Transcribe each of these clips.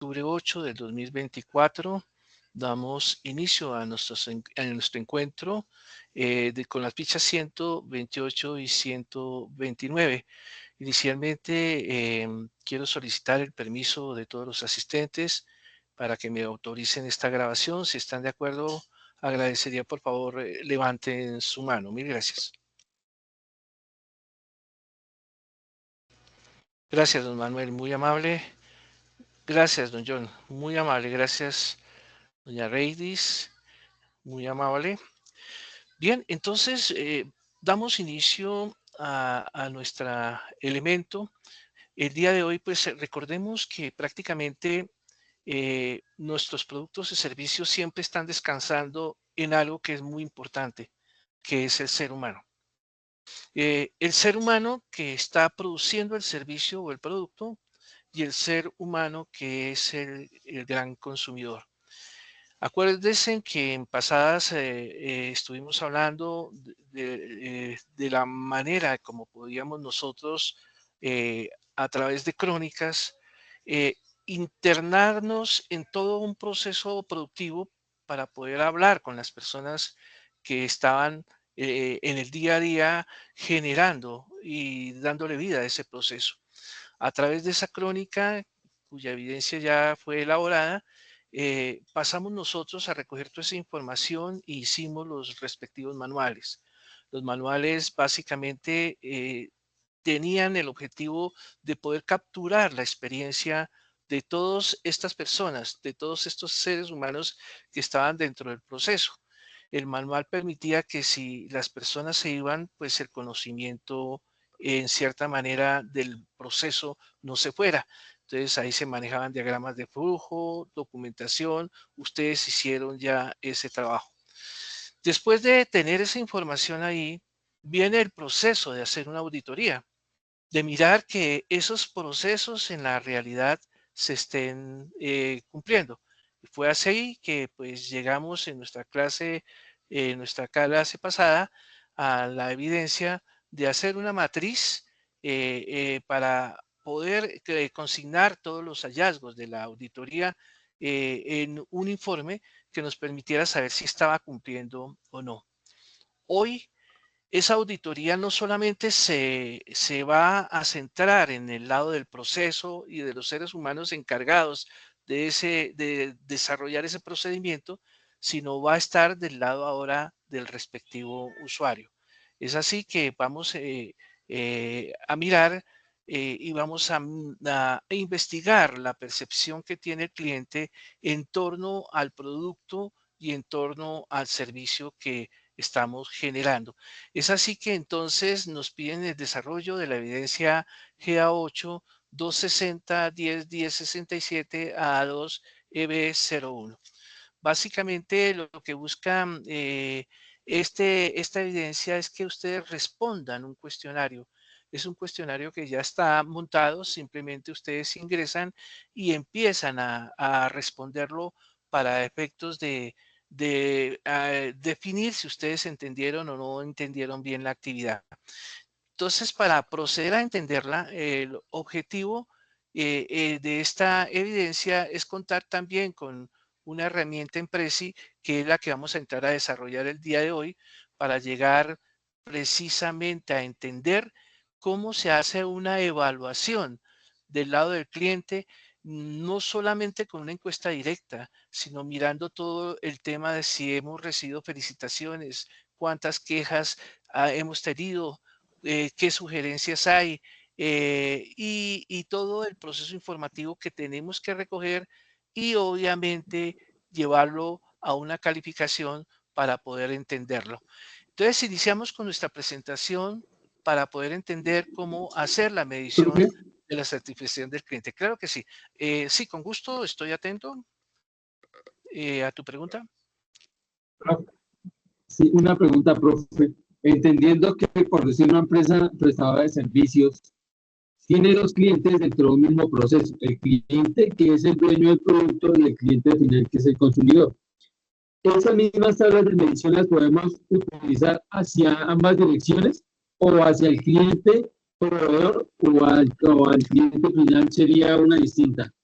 octubre 8 del 2024. Damos inicio a nuestro encuentro con las fichas 128 y 129. Inicialmente, quiero solicitar el permiso de todos los asistentes para que me autoricen esta grabación. Si están de acuerdo, agradecería por favor levanten su mano. Mil gracias. Gracias, don Manuel, muy amable. Gracias, don John, muy amable. Gracias, doña Reidis, muy amable. Bien, entonces damos inicio a nuestro elemento. El día de hoy, pues recordemos que prácticamente nuestros productos y servicios siempre están descansando en algo que es muy importante, que es el ser humano. El ser humano que está produciendo el servicio o el producto y el ser humano que es el gran consumidor. Acuérdense que en pasadas estuvimos hablando de la manera como podíamos nosotros, a través de crónicas, internarnos en todo un proceso productivo para poder hablar con las personas que estaban en el día a día generando y dándole vida a ese proceso. A través de esa crónica, cuya evidencia ya fue elaborada, pasamos nosotros a recoger toda esa información e hicimos los respectivos manuales. Los manuales básicamente tenían el objetivo de poder capturar la experiencia de todas estas personas, de todos estos seres humanos que estaban dentro del proceso. El manual permitía que si las personas se iban, pues el conocimiento en cierta manera del proceso no se fuera. Entonces ahí se manejaban diagramas de flujo, documentación, ustedes hicieron ya ese trabajo. Después de tener esa información ahí, viene el proceso de hacer una auditoría, de mirar que esos procesos en la realidad se estén cumpliendo. Fue así que pues llegamos en nuestra clase pasada a la evidencia de hacer una matriz para poder consignar todos los hallazgos de la auditoría en un informe que nos permitiera saber si estaba cumpliendo o no. Hoy esa auditoría no solamente se va a centrar en el lado del proceso y de los seres humanos encargados de desarrollar ese procedimiento, sino va a estar del lado ahora del respectivo usuario. Es así que vamos a mirar y vamos a investigar la percepción que tiene el cliente en torno al producto y en torno al servicio que estamos generando. Es así que entonces nos piden el desarrollo de la evidencia GA8 260 10 10 67 A2 EB01. Básicamente lo que busca esta evidencia es que ustedes respondan un cuestionario. Es un cuestionario que ya está montado, simplemente ustedes ingresan y empiezan a responderlo para efectos de definir si ustedes entendieron o no entendieron bien la actividad. Entonces, para proceder a entenderla, el objetivo de esta evidencia es contar también con una herramienta en Prezi, que es la que vamos a entrar a desarrollar el día de hoy para llegar precisamente a entender cómo se hace una evaluación del lado del cliente, no solamente con una encuesta directa, sino mirando todo el tema de si hemos recibido felicitaciones, cuántas quejas hemos tenido, qué sugerencias hay y todo el proceso informativo que tenemos que recoger y obviamente llevarlo a una calificación para poder entenderlo. Entonces iniciamos con nuestra presentación para poder entender cómo hacer la medición de la satisfacción del cliente. Claro que sí. Sí, con gusto, estoy atento a tu pregunta. Sí, una pregunta, profe. Entendiendo que, por decir, una empresa prestadora de servicios tiene dos clientes dentro de un mismo proceso. El cliente que es el dueño del producto y el cliente final que es el consumidor. ¿Esas mismas tablas de medición las podemos utilizar hacia ambas direcciones o hacia el cliente proveedor o al cliente final sería una distinta?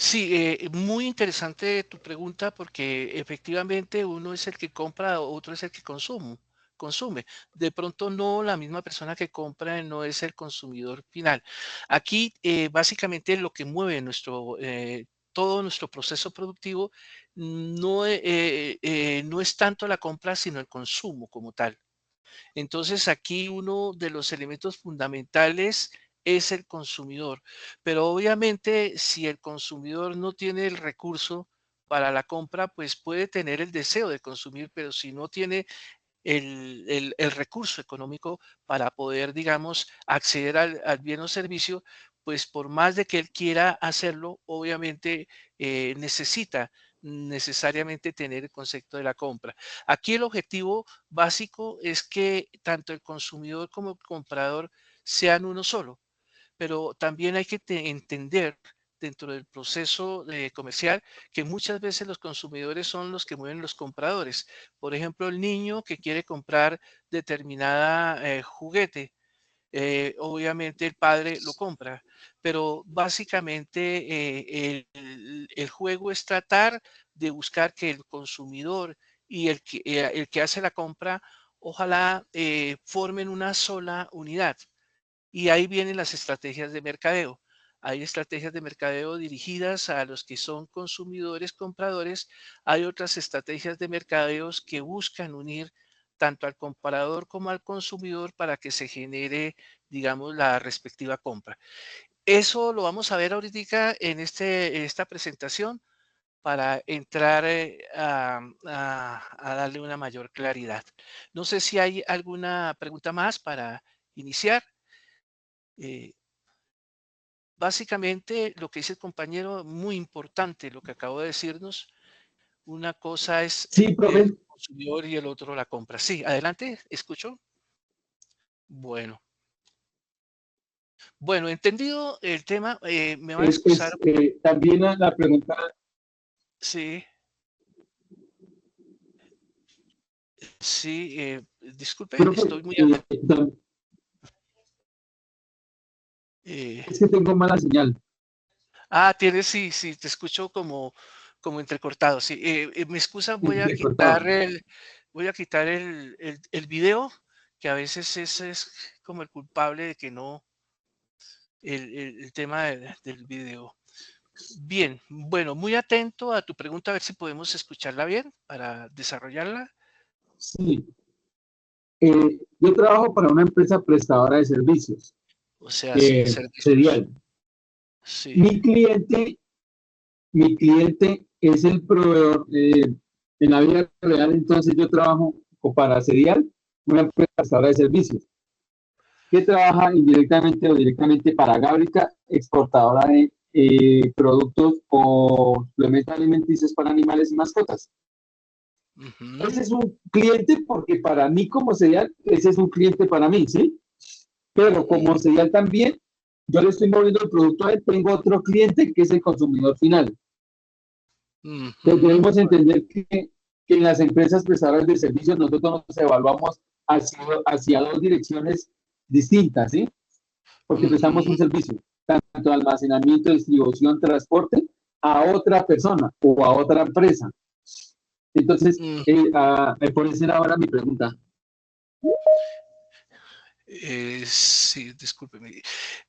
Sí, muy interesante tu pregunta porque efectivamente uno es el que compra, otro es el que consume. De pronto no la misma persona que compra no es el consumidor final. Aquí básicamente lo que mueve todo nuestro proceso productivo no es tanto la compra, sino el consumo como tal. Entonces, aquí uno de los elementos fundamentales es el consumidor, pero obviamente si el consumidor no tiene el recurso para la compra, pues puede tener el deseo de consumir, pero si no tiene el recurso económico para poder, digamos, acceder al bien o servicio, pues por más de que él quiera hacerlo, obviamente necesita necesariamente tener el concepto de la compra. Aquí el objetivo básico es que tanto el consumidor como el comprador sean uno solo, pero también hay que entender dentro del proceso comercial que muchas veces los consumidores son los que mueven los compradores. Por ejemplo, el niño que quiere comprar determinada juguete, obviamente el padre lo compra, pero básicamente el juego es tratar de buscar que el consumidor y el que hace la compra, ojalá formen una sola unidad. Y ahí vienen las estrategias de mercadeo. Hay estrategias de mercadeo dirigidas a los que son consumidores, compradores. Hay otras estrategias de mercadeos que buscan unir tanto al comprador como al consumidor para que se genere, digamos, la respectiva compra. Eso lo vamos a ver ahorita en esta presentación para entrar a darle una mayor claridad. No sé si hay alguna pregunta más para iniciar. Eh, Básicamente, lo que dice el compañero, muy importante lo que acabo de decirnos. Una cosa es Sí, el profe. consumidor y el otro la compra. Sí, adelante, escucho. Bueno, bueno, entendido el tema, me va a excusar. También la pregunta, Sí, sí, disculpe, profe, estoy muy. Eh, es que tengo mala señal. tienes, sí, sí, te escucho como entrecortado. Sí, me excusa, Entrecortado. voy a quitar el video, que a veces ese es como el culpable de que no, el tema del video. Bien, bueno, muy atento a tu pregunta, a ver si podemos escucharla bien para desarrollarla. Sí, yo trabajo para una empresa prestadora de servicios, O sea, sí, servicios. Serial. Sí. Mi cliente, mi cliente es el proveedor. En la vida real, entonces yo trabajo para Serial, una empresa prestadora de servicios, que trabaja indirectamente o directamente para Gábrica, exportadora de productos o suplementos alimenticios para animales y mascotas. Ujú, Ese es un cliente porque para mí como Serial, ese es un cliente para mí, ¿sí? Pero como ujú, Serial también, yo le estoy moviendo el producto a él, tengo otro cliente que es el consumidor final. Entonces ujú. debemos entender que en las empresas prestadoras de servicios nosotros nos evaluamos hacia dos direcciones distintas, ¿sí? Porque prestamos un Ujú, servicio, tanto de almacenamiento, distribución, transporte, a otra persona o a otra empresa. Entonces, mm, por eso era ahora mi pregunta. sí, discúlpeme.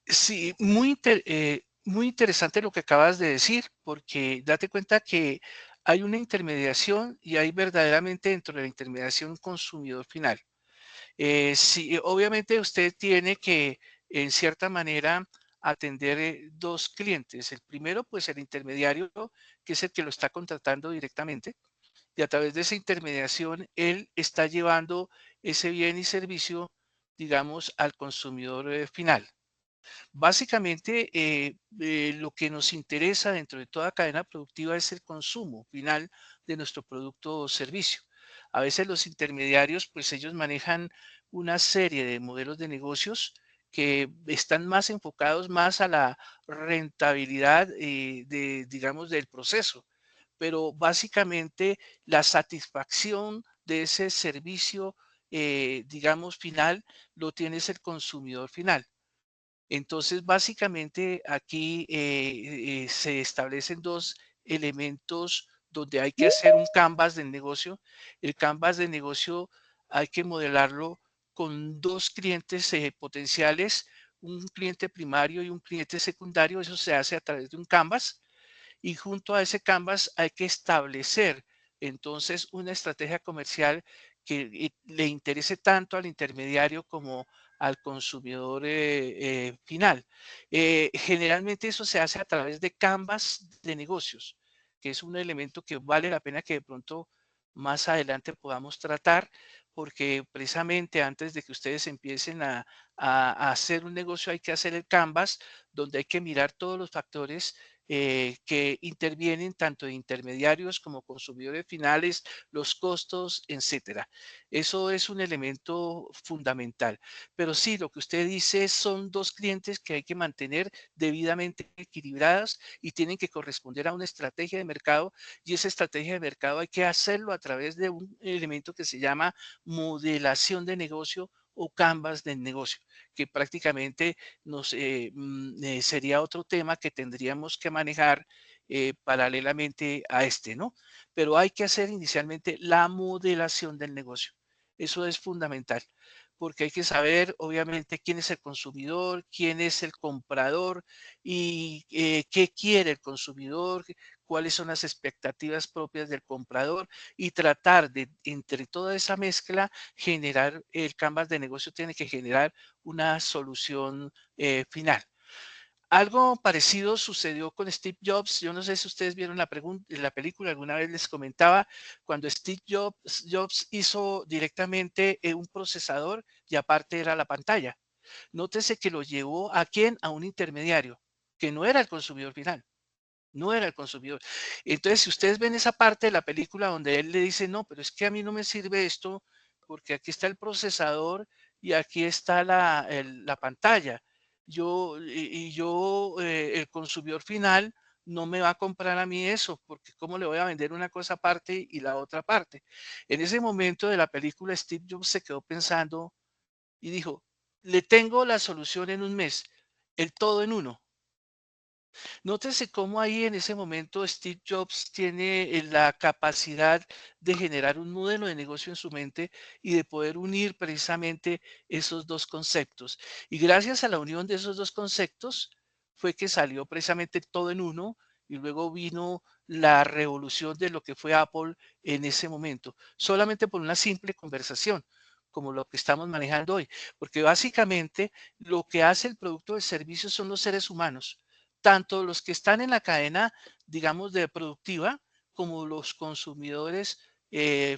Sí, muy interesante lo que acabas de decir, porque date cuenta que hay una intermediación y hay verdaderamente dentro de la intermediación un consumidor final. Sí, obviamente usted tiene que, en cierta manera, atender dos clientes. El primero, pues el intermediario, que es el que lo está contratando directamente, y a través de esa intermediación, él está llevando ese bien y servicio, digamos, al consumidor final. Básicamente, lo que nos interesa dentro de toda cadena productiva es el consumo final de nuestro producto o servicio. A veces los intermediarios, pues ellos manejan una serie de modelos de negocios que están más enfocados más a la rentabilidad digamos, del proceso. Pero básicamente la satisfacción de ese servicio, digamos, final, lo tiene el consumidor final. Entonces, básicamente aquí se establecen dos elementos donde hay que hacer un canvas del negocio. El canvas de negocio hay que modelarlo con dos clientes potenciales, un cliente primario y un cliente secundario. Eso se hace a través de un canvas y junto a ese canvas hay que establecer entonces una estrategia comercial que le interese tanto al intermediario como al consumidor final. Generalmente eso se hace a través de canvas de negocios, que es un elemento que vale la pena que de pronto más adelante podamos tratar, porque precisamente antes de que ustedes empiecen a hacer un negocio hay que hacer el canvas, donde hay que mirar todos los factores que intervienen tanto de intermediarios como consumidores finales, los costos, etcétera. Eso es un elemento fundamental. Pero sí, lo que usted dice son dos clientes que hay que mantener debidamente equilibradas y tienen que corresponder a una estrategia de mercado y esa estrategia de mercado hay que hacerlo a través de un elemento que se llama modelación de negocio o canvas del negocio, que prácticamente sería otro tema que tendríamos que manejar paralelamente a este, ¿no? Pero hay que hacer inicialmente la modelación del negocio. Eso es fundamental, porque hay que saber, obviamente, quién es el consumidor, quién es el comprador y qué quiere el consumidor, cuáles son las expectativas propias del comprador y tratar de, entre toda esa mezcla, generar el canvas de negocio, tiene que generar una solución final. Algo parecido sucedió con Steve Jobs. Yo no sé si ustedes vieron la película, alguna vez les comentaba, cuando Steve Jobs hizo directamente un procesador y aparte era la pantalla. Nótese que lo llevó a quién, a un intermediario, que no era el consumidor final. No era el consumidor. Entonces, si ustedes ven esa parte de la película donde él le dice, no, pero es que a mí no me sirve esto porque aquí está el procesador y aquí está la pantalla. El consumidor final no me va a comprar a mí eso, porque ¿cómo le voy a vender una cosa aparte y la otra parte? En ese momento de la película, Steve Jobs se quedó pensando y dijo, le tengo la solución en un mes, el todo en uno. Nótese cómo ahí en ese momento Steve Jobs tiene la capacidad de generar un modelo de negocio en su mente y de poder unir precisamente esos dos conceptos. Y gracias a la unión de esos dos conceptos fue que salió precisamente todo en uno y luego vino la revolución de lo que fue Apple en ese momento, solamente por una simple conversación como lo que estamos manejando hoy, porque básicamente lo que hace el producto o el servicio son los seres humanos, tanto los que están en la cadena, digamos, de productiva, como los consumidores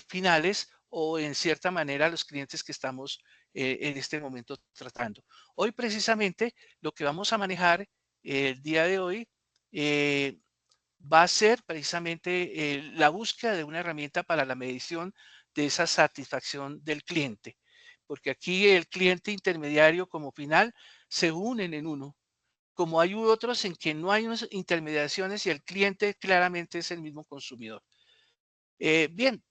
finales o en cierta manera los clientes que estamos en este momento tratando. Hoy precisamente lo que vamos a manejar el día de hoy eh, va a ser precisamente la búsqueda de una herramienta para la medición de esa satisfacción del cliente, porque aquí el cliente intermediario como final se unen en uno, como hay otros en que no hay unas intermediaciones y el cliente claramente es el mismo consumidor. Bien,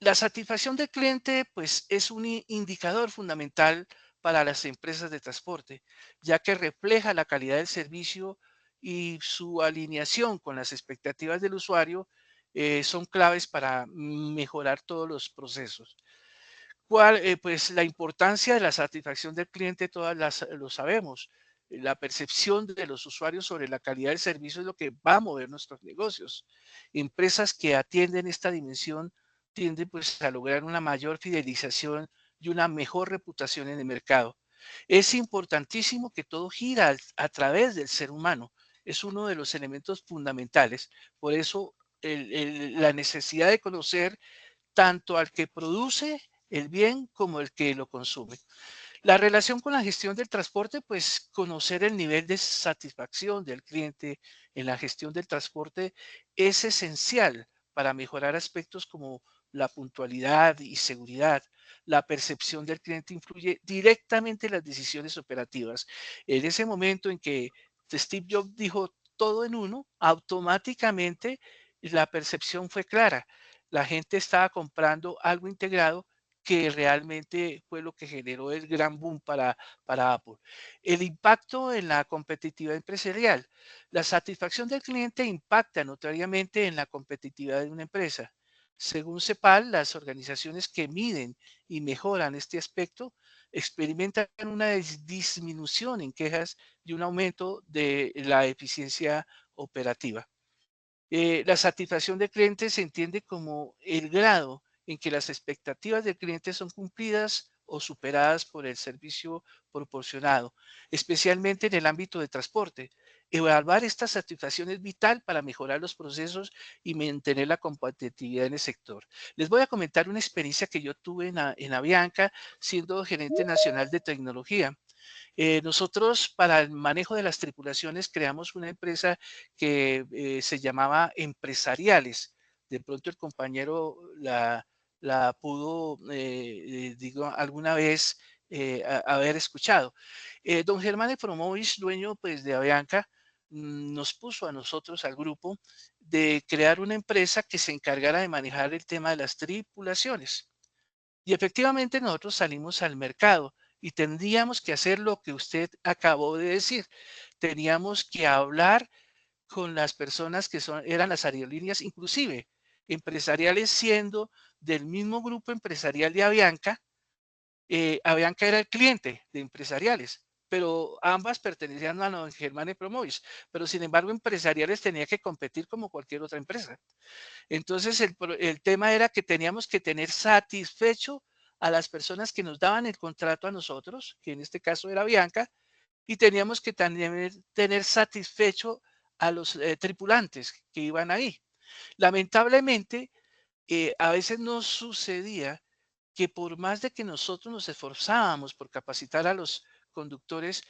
la satisfacción del cliente pues es un indicador fundamental para las empresas de transporte, ya que refleja la calidad del servicio y su alineación con las expectativas del usuario son claves para mejorar todos los procesos. Pues la importancia de la satisfacción del cliente, lo sabemos. La percepción de los usuarios sobre la calidad del servicio es lo que va a mover nuestros negocios. Empresas que atienden esta dimensión tienden pues a lograr una mayor fidelización y una mejor reputación en el mercado. Es importantísimo que todo gira a través del ser humano. Es uno de los elementos fundamentales. Por eso la necesidad de conocer tanto al que produce el bien como el que lo consume. La relación con la gestión del transporte, pues conocer el nivel de satisfacción del cliente en la gestión del transporte es esencial para mejorar aspectos como la puntualidad y seguridad. La percepción del cliente influye directamente en las decisiones operativas. En ese momento en que Steve Jobs dijo todo en uno, automáticamente la percepción fue clara. La gente estaba comprando algo integrado que realmente fue lo que generó el gran boom para Apple. El impacto en la competitividad empresarial. La satisfacción del cliente impacta notoriamente en la competitividad de una empresa. Según CEPAL, las organizaciones que miden y mejoran este aspecto experimentan una disminución en quejas y un aumento de la eficiencia operativa. La satisfacción del cliente se entiende como el grado en que las expectativas del cliente son cumplidas o superadas por el servicio proporcionado, especialmente en el ámbito de transporte. Evaluar esta satisfacción es vital para mejorar los procesos y mantener la competitividad en el sector. Les voy a comentar una experiencia que yo tuve en Avianca siendo gerente nacional de tecnología. Nosotros para el manejo de las tripulaciones creamos una empresa que se llamaba Empresariales. De pronto el compañero la pudo, digo, alguna vez haber escuchado. Don Germán Efromovich, dueño pues, de Avianca, nos puso a nosotros, al grupo, de crear una empresa que se encargara de manejar el tema de las tripulaciones. Y efectivamente nosotros salimos al mercado y tendríamos que hacer lo que usted acabó de decir. Teníamos que hablar con las personas que eran las aerolíneas, inclusive empresariales siendo del mismo grupo empresarial de Avianca. Avianca era el cliente de empresariales, pero ambas pertenecían a los Germán Promovis, pero sin embargo empresariales tenía que competir como cualquier otra empresa. Entonces, el tema era que teníamos que tener satisfecho a las personas que nos daban el contrato a nosotros, que en este caso era Bianca, y teníamos que también tener satisfecho a los tripulantes que iban ahí. Lamentablemente, a veces nos sucedía que por más de que nosotros nos esforzábamos por capacitar a los conductores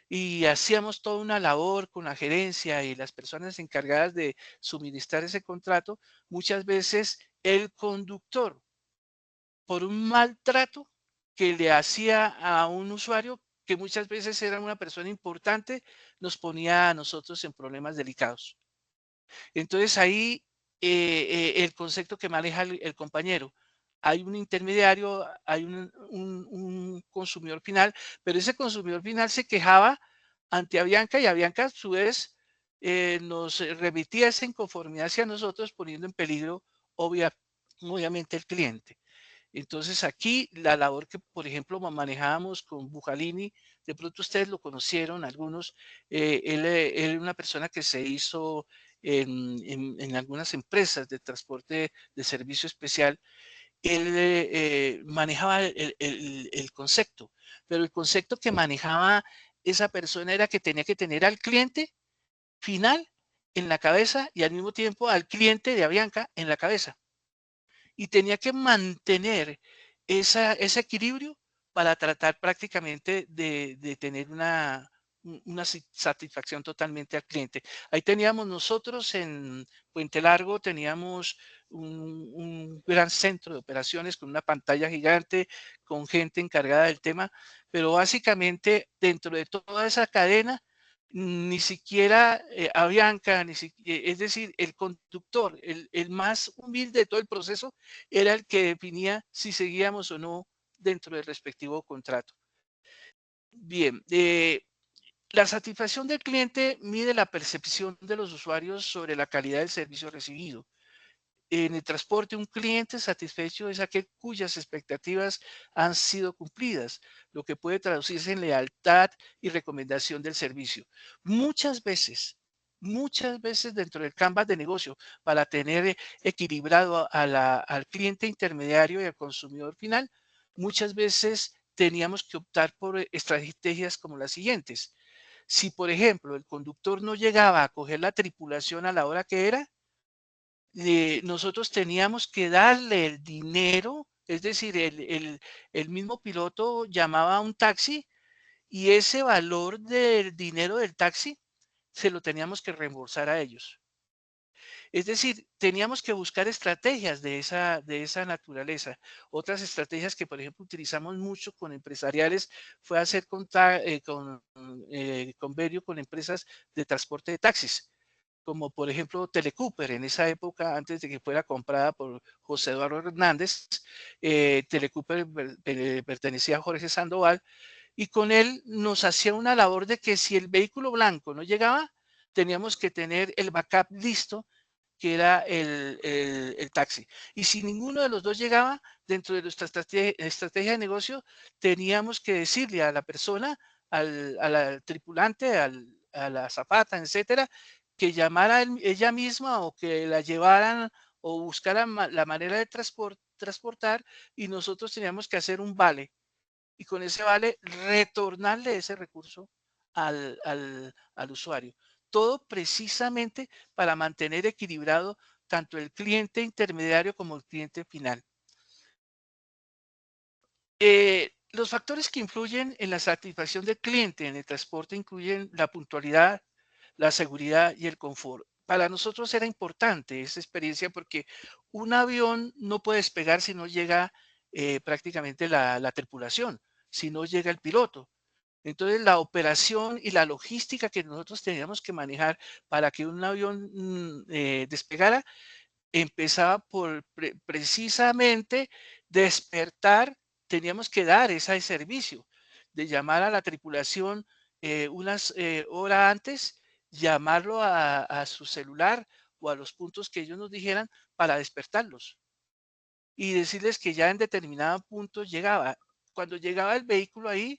y hacíamos toda una labor con la gerencia y las personas encargadas de suministrar ese contrato, muchas veces el conductor, por un maltrato que le hacía a un usuario, que muchas veces era una persona importante, nos ponía a nosotros en problemas delicados. Entonces ahí el concepto que maneja el compañero, hay un intermediario, hay un consumidor final, pero ese consumidor final se quejaba ante Avianca y Avianca a su vez nos remitía esa inconformidad hacia nosotros poniendo en peligro obviamente el cliente. Entonces aquí la labor que, por ejemplo, manejábamos con Bujalini, de pronto ustedes lo conocieron, algunos, él era una persona que se hizo en algunas empresas de transporte de servicio especial. Él manejaba el concepto, pero el concepto que manejaba esa persona era que tenía que tener al cliente final en la cabeza y al mismo tiempo al cliente de Avianca en la cabeza y tenía que mantener ese equilibrio para tratar prácticamente de tener una satisfacción totalmente al cliente. Ahí teníamos nosotros en Puente Largo, teníamos un gran centro de operaciones con una pantalla gigante, con gente encargada del tema, pero básicamente dentro de toda esa cadena ni siquiera Avianca, es decir, el conductor, el más humilde de todo el proceso, era el que definía si seguíamos o no dentro del respectivo contrato. Bien, la satisfacción del cliente mide la percepción de los usuarios sobre la calidad del servicio recibido. En el transporte, un cliente satisfecho es aquel cuyas expectativas han sido cumplidas, lo que puede traducirse en lealtad y recomendación del servicio. Muchas veces dentro del canvas de negocio, para tener equilibrado al cliente intermediario y al consumidor final, muchas veces teníamos que optar por estrategias como las siguientes. Si, por ejemplo, el conductor no llegaba a coger la tripulación a la hora que era, nosotros teníamos que darle el dinero, es decir, el mismo piloto llamaba a un taxi y ese valor del dinero del taxi se lo teníamos que reembolsar a ellos. Es decir, teníamos que buscar estrategias de esa naturaleza. Otras estrategias que, por ejemplo, utilizamos mucho con empresariales fue hacer convenio con empresas de transporte de taxis. como por ejemplo Telecooper. En esa época, antes de que fuera comprada por José Eduardo Hernández, Telecooper pertenecía a Jorge Sandoval, y con él nos hacía una labor de que si el vehículo blanco no llegaba, teníamos que tener el backup listo, que era el taxi. Y si ninguno de los dos llegaba, dentro de nuestra estrategia de negocio, teníamos que decirle a la persona, al tripulante, a la azafata, etcétera, que llamara ella misma o que la llevaran o buscaran la manera de transportar, y nosotros teníamos que hacer un vale, y con ese vale retornarle ese recurso al usuario. Todo precisamente para mantener equilibrado tanto el cliente intermediario como el cliente final. Los factores que influyen en la satisfacción del cliente en el transporte incluyen la puntualidad, la seguridad y el confort. Para nosotros era importante esta experiencia porque un avión no puede despegar si no llega prácticamente la tripulación, si no llega el piloto. Entonces, la operación y la logística que nosotros teníamos que manejar para que un avión despegara empezaba por precisamente despertar. Teníamos que dar ese servicio de llamar a la tripulación unas horas antes, llamarlo a su celular o a los puntos que ellos nos dijeran para despertarlos y decirles que ya en determinado punto llegaba. Cuando llegaba el vehículo ahí,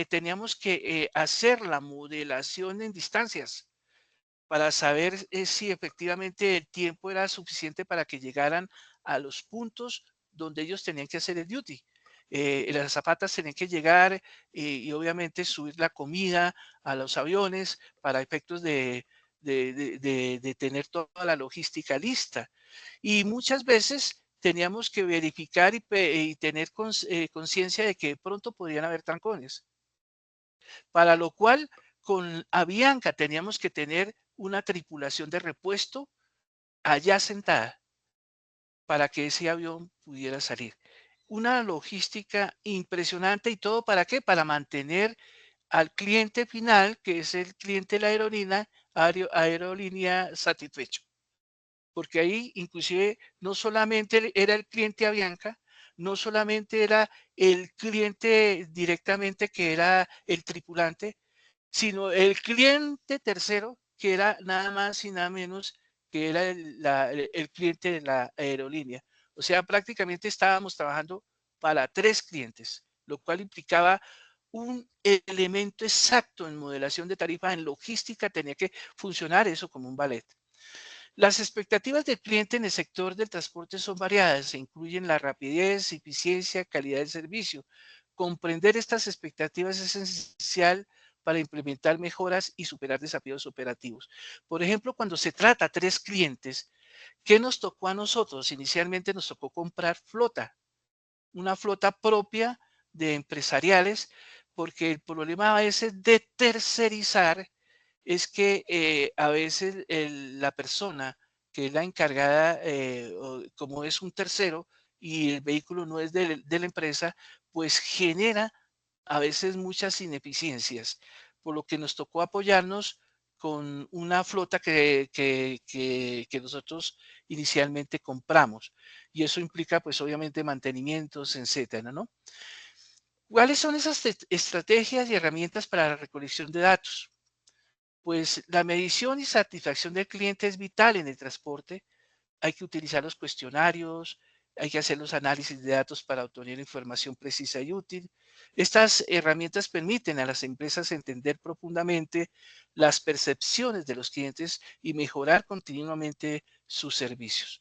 teníamos que hacer la modelación en distancias para saber si efectivamente el tiempo era suficiente para que llegaran a los puntos donde ellos tenían que hacer el duty. Las zapatas tenían que llegar y obviamente subir la comida a los aviones para efectos de tener toda la logística lista. Y muchas veces teníamos que verificar y tener conciencia de que de pronto podían haber trancones, para lo cual con Avianca teníamos que tener una tripulación de repuesto allá sentada para que ese avión pudiera salir. Una logística impresionante, y todo para qué? Para mantener al cliente final, que es el cliente de la aerolínea satisfecho. Porque ahí inclusive no solamente era el cliente Avianca, no solamente era el cliente directamente que era el tripulante, sino el cliente tercero, que era nada más y nada menos que era el cliente de la aerolínea. O sea, prácticamente estábamos trabajando para 3 clientes, lo cual implicaba un elemento exacto en modelación de tarifa, en logística, tenía que funcionar eso como un ballet. Las expectativas del cliente en el sector del transporte son variadas e incluyen la rapidez, eficiencia, calidad del servicio. Comprender estas expectativas es esencial para implementar mejoras y superar desafíos operativos. Por ejemplo, cuando se trata de 3 clientes, ¿qué nos tocó a nosotros? Inicialmente nos tocó comprar flota, una flota propia de empresariales, porque el problema a veces de tercerizar es que a veces la persona que es la encargada, como es un tercero y el vehículo no es de la empresa, pues genera a veces muchas ineficiencias, por lo que nos tocó apoyarnos con una flota que nosotros inicialmente compramos. Y eso implica, pues obviamente, mantenimientos, etcétera, ¿no? ¿Cuáles son esas estrategias y herramientas para la recolección de datos? Pues la medición y satisfacción del cliente es vital en el transporte. Hay que utilizar los cuestionarios, hay que hacer los análisis de datos para obtener información precisa y útil. Estas herramientas permiten a las empresas entender profundamente las percepciones de los clientes y mejorar continuamente sus servicios.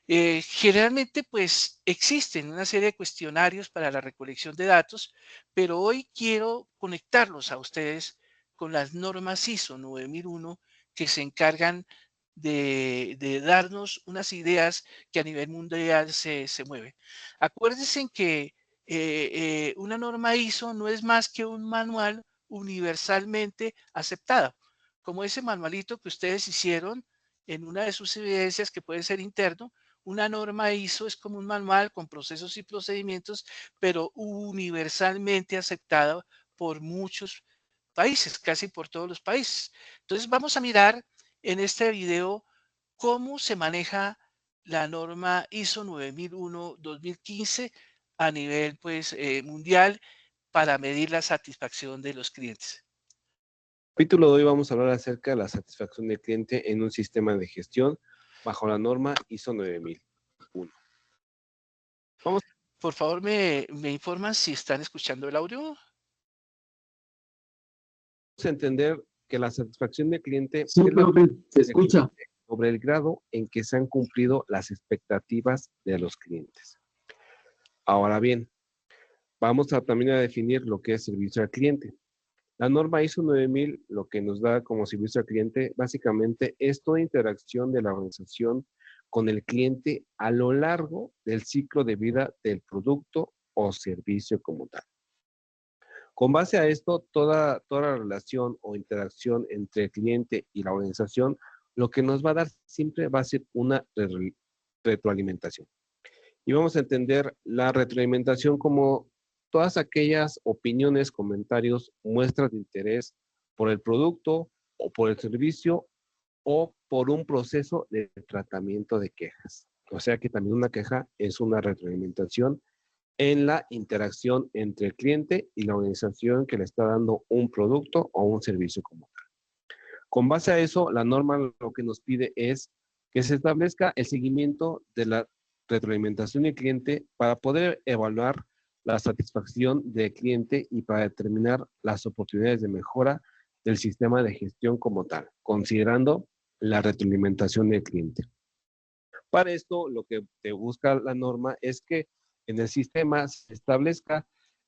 Generalmente, pues existen una serie de cuestionarios para la recolección de datos, pero hoy quiero conectarlos a ustedes con las normas ISO 9001 que se encargan de darnos unas ideas que a nivel mundial se mueven. Acuérdense que una norma ISO no es más que un manual universalmente aceptado, como ese manualito que ustedes hicieron en una de sus evidencias que puede ser interno. Una norma ISO es como un manual con procesos y procedimientos, pero universalmente aceptado por muchos países, casi por todos los países. Entonces vamos a mirar en este video cómo se maneja la norma ISO 9001-2015 a nivel pues, mundial para medir la satisfacción de los clientes. Capítulo de hoy vamos a hablar acerca de la satisfacción del cliente en un sistema de gestión bajo la norma ISO 9001. Por favor, me informan si están escuchando el audio. Vamos a entender que la satisfacción del cliente Sí, profe, se escucha. sobre el grado en que se han cumplido las expectativas de los clientes. Ahora bien, vamos también a definir lo que es servicio al cliente. La norma ISO 9000 lo que nos da como servicio al cliente básicamente es toda interacción de la organización con el cliente a lo largo del ciclo de vida del producto o servicio como tal. Con base a esto, toda relación o interacción entre el cliente y la organización, lo que nos va a dar siempre va a ser una retroalimentación. Y vamos a entender la retroalimentación como todas aquellas opiniones, comentarios, muestras de interés por el producto o por el servicio o por un proceso de tratamiento de quejas. O sea que también una queja es una retroalimentación en la interacción entre el cliente y la organización que le está dando un producto o un servicio como tal. Con base a eso, la norma lo que nos pide es que se establezca el seguimiento de la retroalimentación del cliente para poder evaluar la satisfacción del cliente y para determinar las oportunidades de mejora del sistema de gestión como tal, considerando la retroalimentación del cliente. Para esto, lo que te busca la norma es que en el sistema se establezca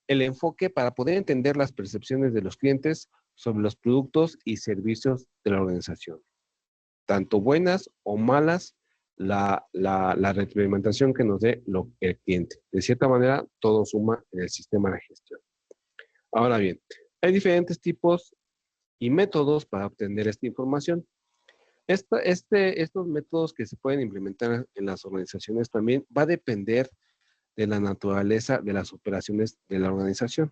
el enfoque para poder entender las percepciones de los clientes sobre los productos y servicios de la organización. Tanto buenas o malas, la retroalimentación que nos dé el cliente. De cierta manera, todo suma en el sistema de gestión. Ahora bien, hay diferentes tipos y métodos para obtener esta información. Estos métodos que se pueden implementar en las organizaciones también va a depender de la naturaleza de las operaciones de la organización.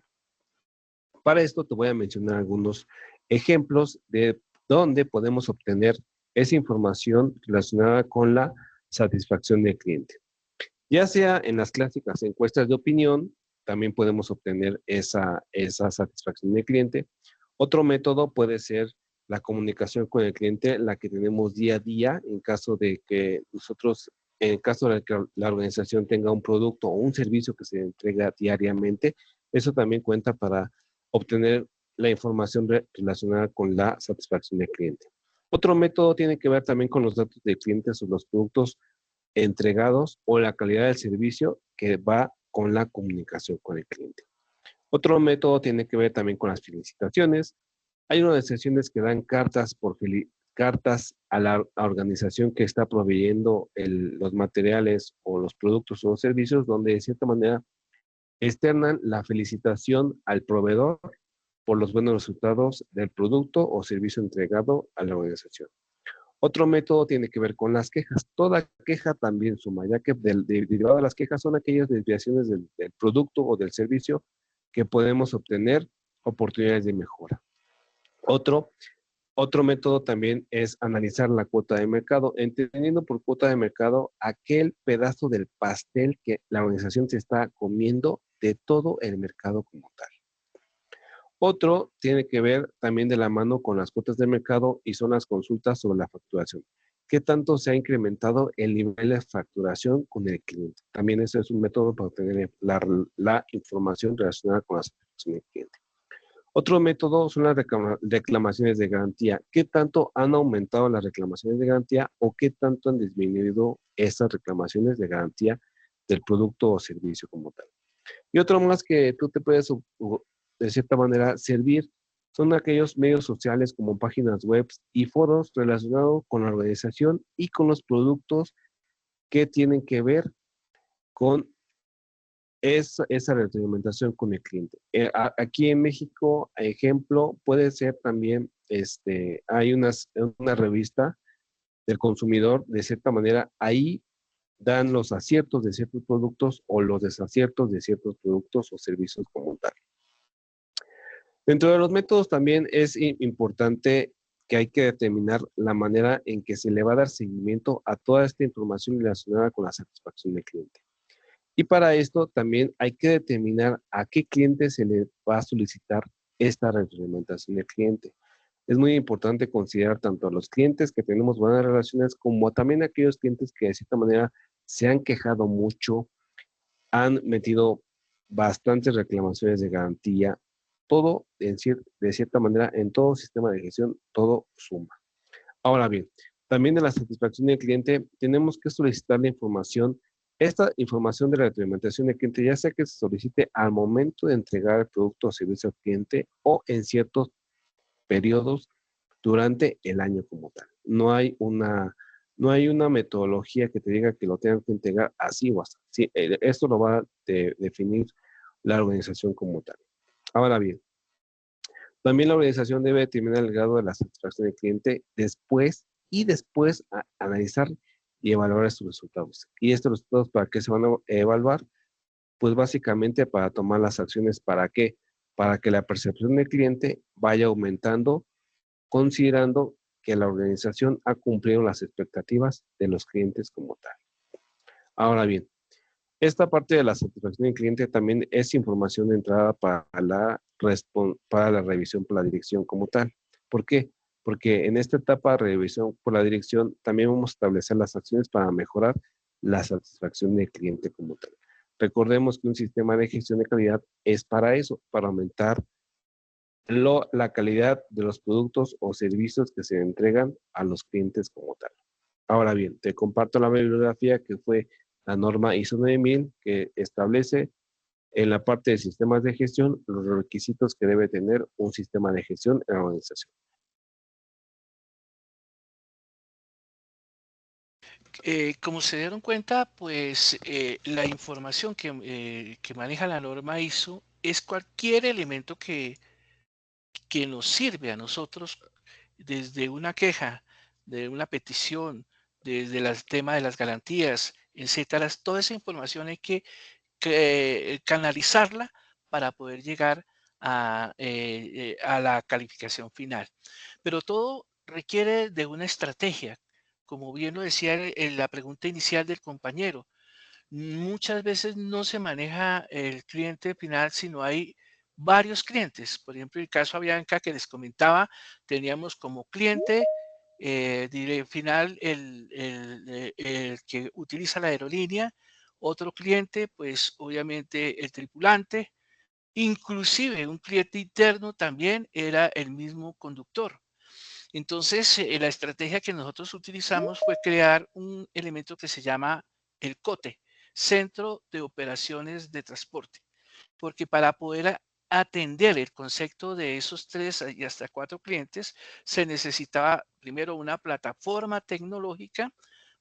Para esto te voy a mencionar algunos ejemplos de dónde podemos obtener esa información relacionada con la satisfacción del cliente. Ya sea en las clásicas encuestas de opinión, también podemos obtener esa satisfacción del cliente. Otro método puede ser la comunicación con el cliente, la que tenemos día a día, en caso de que nosotros, en caso de que la organización tenga un producto o un servicio que se entrega diariamente, eso también cuenta para obtener la información relacionada con la satisfacción del cliente. Otro método tiene que ver también con los datos del cliente sobre los productos entregados o la calidad del servicio que va con la comunicación con el cliente. Otro método tiene que ver también con las felicitaciones. Hay organizaciones que dan cartas a la organización que está proveyendo los materiales o los productos o los servicios, donde de cierta manera externan la felicitación al proveedor por los buenos resultados del producto o servicio entregado a la organización. Otro método tiene que ver con las quejas. Toda queja también suma, ya que derivado de las quejas son aquellas desviaciones del producto o del servicio que podemos obtener oportunidades de mejora. Otro método también es analizar la cuota de mercado, entendiendo por cuota de mercado aquel pedazo del pastel que la organización se está comiendo de todo el mercado como tal. Otro tiene que ver también de la mano con las cuotas de mercado y son las consultas sobre la facturación. ¿Qué tanto se ha incrementado el nivel de facturación con el cliente? También ese es un método para obtener la información relacionada con la satisfacción del cliente. Otro método son las reclamaciones de garantía. ¿Qué tanto han aumentado las reclamaciones de garantía o qué tanto han disminuido esas reclamaciones de garantía del producto o servicio como tal? Y otro más que tú te puedes, de cierta manera, servir son aquellos medios sociales como páginas web y foros relacionados con la organización y con los productos que tienen que ver con esa retroalimentación con el cliente. Aquí en México, ejemplo, puede ser también, hay una revista del consumidor, de cierta manera, ahí dan los aciertos de ciertos productos o los desaciertos de ciertos productos o servicios como tal. Dentro de los métodos también es importante que hay que determinar la manera en que se le va a dar seguimiento a toda esta información relacionada con la satisfacción del cliente. Y para esto también hay que determinar a qué cliente se le va a solicitar esta retroalimentación del cliente. Es muy importante considerar tanto a los clientes que tenemos buenas relaciones como también a aquellos clientes que de cierta manera se han quejado mucho, han metido bastantes reclamaciones de garantía, todo de cierta manera en todo sistema de gestión, todo suma. Ahora bien, también de la satisfacción del cliente tenemos que solicitar la información, esta información de la retroalimentación del cliente, ya sea que se solicite al momento de entregar el producto o servicio al cliente o en ciertos periodos durante el año como tal. No hay una metodología que te diga que lo tengan que entregar así o así. Sí, esto lo va a definir la organización como tal. Ahora bien, también la organización debe determinar el grado de la satisfacción del cliente después analizar y evaluar estos resultados. ¿Y estos resultados para qué se van a evaluar? Pues básicamente para tomar las acciones. ¿Para qué? Para que la percepción del cliente vaya aumentando, considerando que la organización ha cumplido las expectativas de los clientes como tal. Ahora bien, esta parte de la satisfacción del cliente también es información de entrada para la revisión por la dirección como tal. ¿Por qué? Porque en esta etapa de revisión por la dirección también vamos a establecer las acciones para mejorar la satisfacción del cliente como tal. Recordemos que un sistema de gestión de calidad es para eso, para aumentar la calidad de los productos o servicios que se entregan a los clientes como tal. Ahora bien, te comparto la bibliografía que fue la norma ISO 9000 que establece en la parte de sistemas de gestión los requisitos que debe tener un sistema de gestión en la organización. Como se dieron cuenta, pues la información que maneja la norma ISO es cualquier elemento que nos sirve a nosotros desde una queja, de una petición, desde el tema de las garantías, etcétera. Toda esa información hay que canalizarla para poder llegar a la calificación final. Pero todo requiere de una estrategia, como bien lo decía en la pregunta inicial del compañero. Muchas veces no se maneja el cliente final, sino hay varios clientes. Por ejemplo, el caso Avianca que les comentaba, teníamos como cliente final el que utiliza la aerolínea, otro cliente, pues obviamente el tripulante, inclusive un cliente interno también era el mismo conductor. Entonces, la estrategia que nosotros utilizamos fue crear un elemento que se llama el COTE, Centro de Operaciones de Transporte, porque para poder atender el concepto de esos 3 y hasta 4 clientes, se necesitaba primero una plataforma tecnológica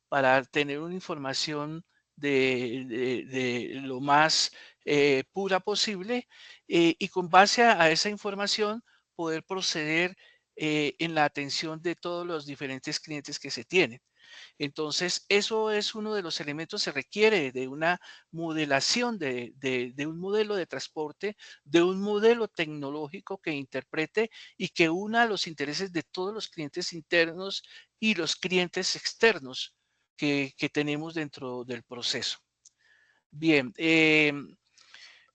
para tener una información de lo más pura posible y con base a esa información poder proceder en la atención de todos los diferentes clientes que se tienen. Entonces, eso es uno de los elementos, se requiere de una modelación de un modelo de transporte, de un modelo tecnológico que interprete y que una los intereses de todos los clientes internos y los clientes externos que tenemos dentro del proceso. Bien,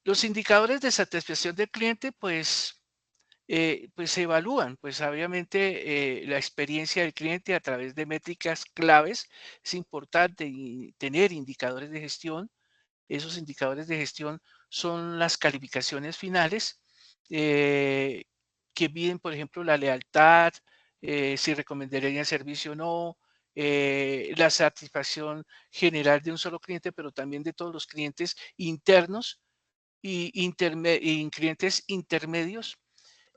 los indicadores de satisfacción del cliente, pues se evalúan, pues obviamente la experiencia del cliente a través de métricas claves. Es importante tener indicadores de gestión. Esos indicadores de gestión son las calificaciones finales eh, que miden, por ejemplo, la lealtad, si recomendaría el servicio o no, la satisfacción general de un solo cliente, pero también de todos los clientes internos y clientes intermedios.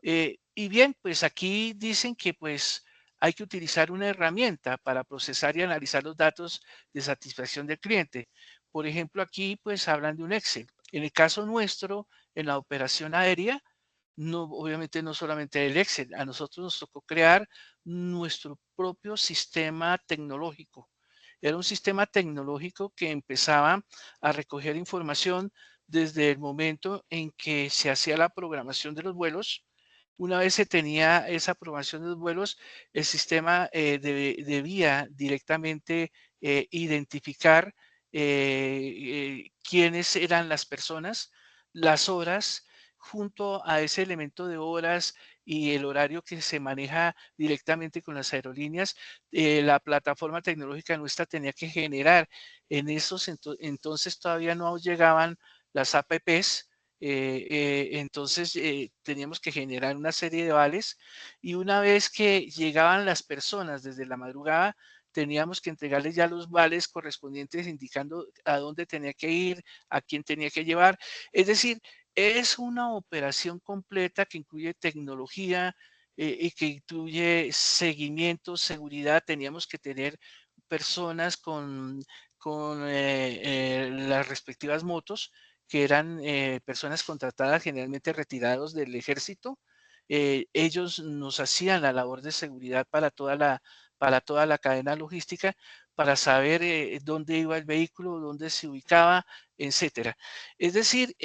Y bien, pues aquí dicen que pues hay que utilizar una herramienta para procesar y analizar los datos de satisfacción del cliente. Por ejemplo, aquí pues hablan de un Excel. En el caso nuestro, en la operación aérea, no, obviamente no solamente el Excel, a nosotros nos tocó crear nuestro propio sistema tecnológico. Era un sistema tecnológico que empezaba a recoger información desde el momento en que se hacía la programación de los vuelos Una vez se tenía esa aprobación de los vuelos, el sistema debía directamente identificar quiénes eran las personas, las horas, junto a ese elemento de horas y el horario que se maneja directamente con las aerolíneas. La plataforma tecnológica nuestra tenía que generar en esos, entonces todavía no llegaban las APPs, entonces teníamos que generar una serie de vales y una vez que llegaban las personas desde la madrugada, teníamos que entregarles ya los vales correspondientes indicando a dónde tenía que ir, a quién tenía que llevar. Es decir, es una operación completa que incluye tecnología y que incluye seguimiento, seguridad. Teníamos que tener personas con las respectivas motos que eran personas contratadas, generalmente retirados del ejército. Ellos nos hacían la labor de seguridad para toda la cadena logística, para saber dónde iba el vehículo, dónde se ubicaba, etcétera. Es decir,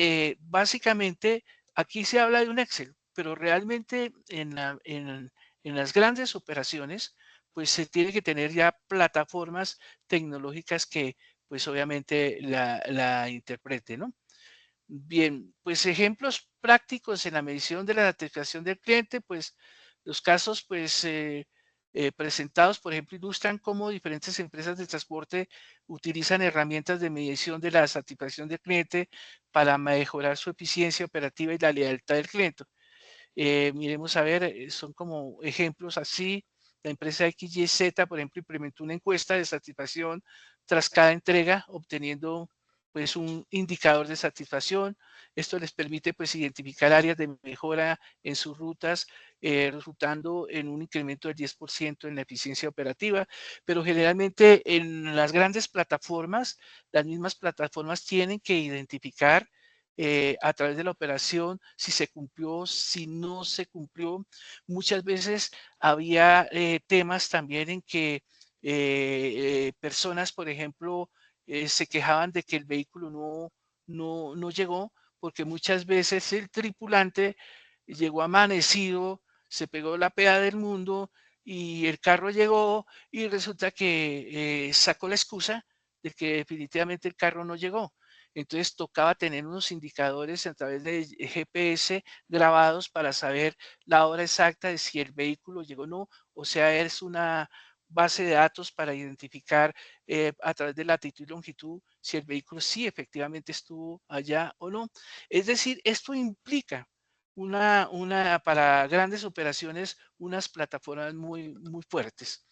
básicamente aquí se habla de un Excel, pero realmente en las grandes operaciones, pues se tiene que tener ya plataformas tecnológicas que pues obviamente la interprete, ¿no? Bien, pues ejemplos prácticos en la medición de la satisfacción del cliente, pues los casos pues presentados, por ejemplo, ilustran cómo diferentes empresas de transporte utilizan herramientas de medición de la satisfacción del cliente para mejorar su eficiencia operativa y la lealtad del cliente. Miremos a ver, son como ejemplos así. La empresa XYZ, por ejemplo, implementó una encuesta de satisfacción tras cada entrega, obteniendo pues un indicador de satisfacción. Esto les permite pues identificar áreas de mejora en sus rutas, resultando en un incremento del 10% en la eficiencia operativa. Pero generalmente en las grandes plataformas, las mismas plataformas tienen que identificar a través de la operación, si se cumplió, si no se cumplió. Muchas veces había temas también en que personas, por ejemplo, se quejaban de que el vehículo no llegó, porque muchas veces el tripulante llegó amanecido, se pegó la pea del mundo y el carro llegó y resulta que sacó la excusa de que definitivamente el carro no llegó. Entonces tocaba tener unos indicadores a través de GPS grabados para saber la hora exacta de si el vehículo llegó o no. O sea, es una base de datos para identificar a través de latitud y longitud si el vehículo sí efectivamente estuvo allá o no. Es decir, esto implica para grandes operaciones unas plataformas muy fuertes.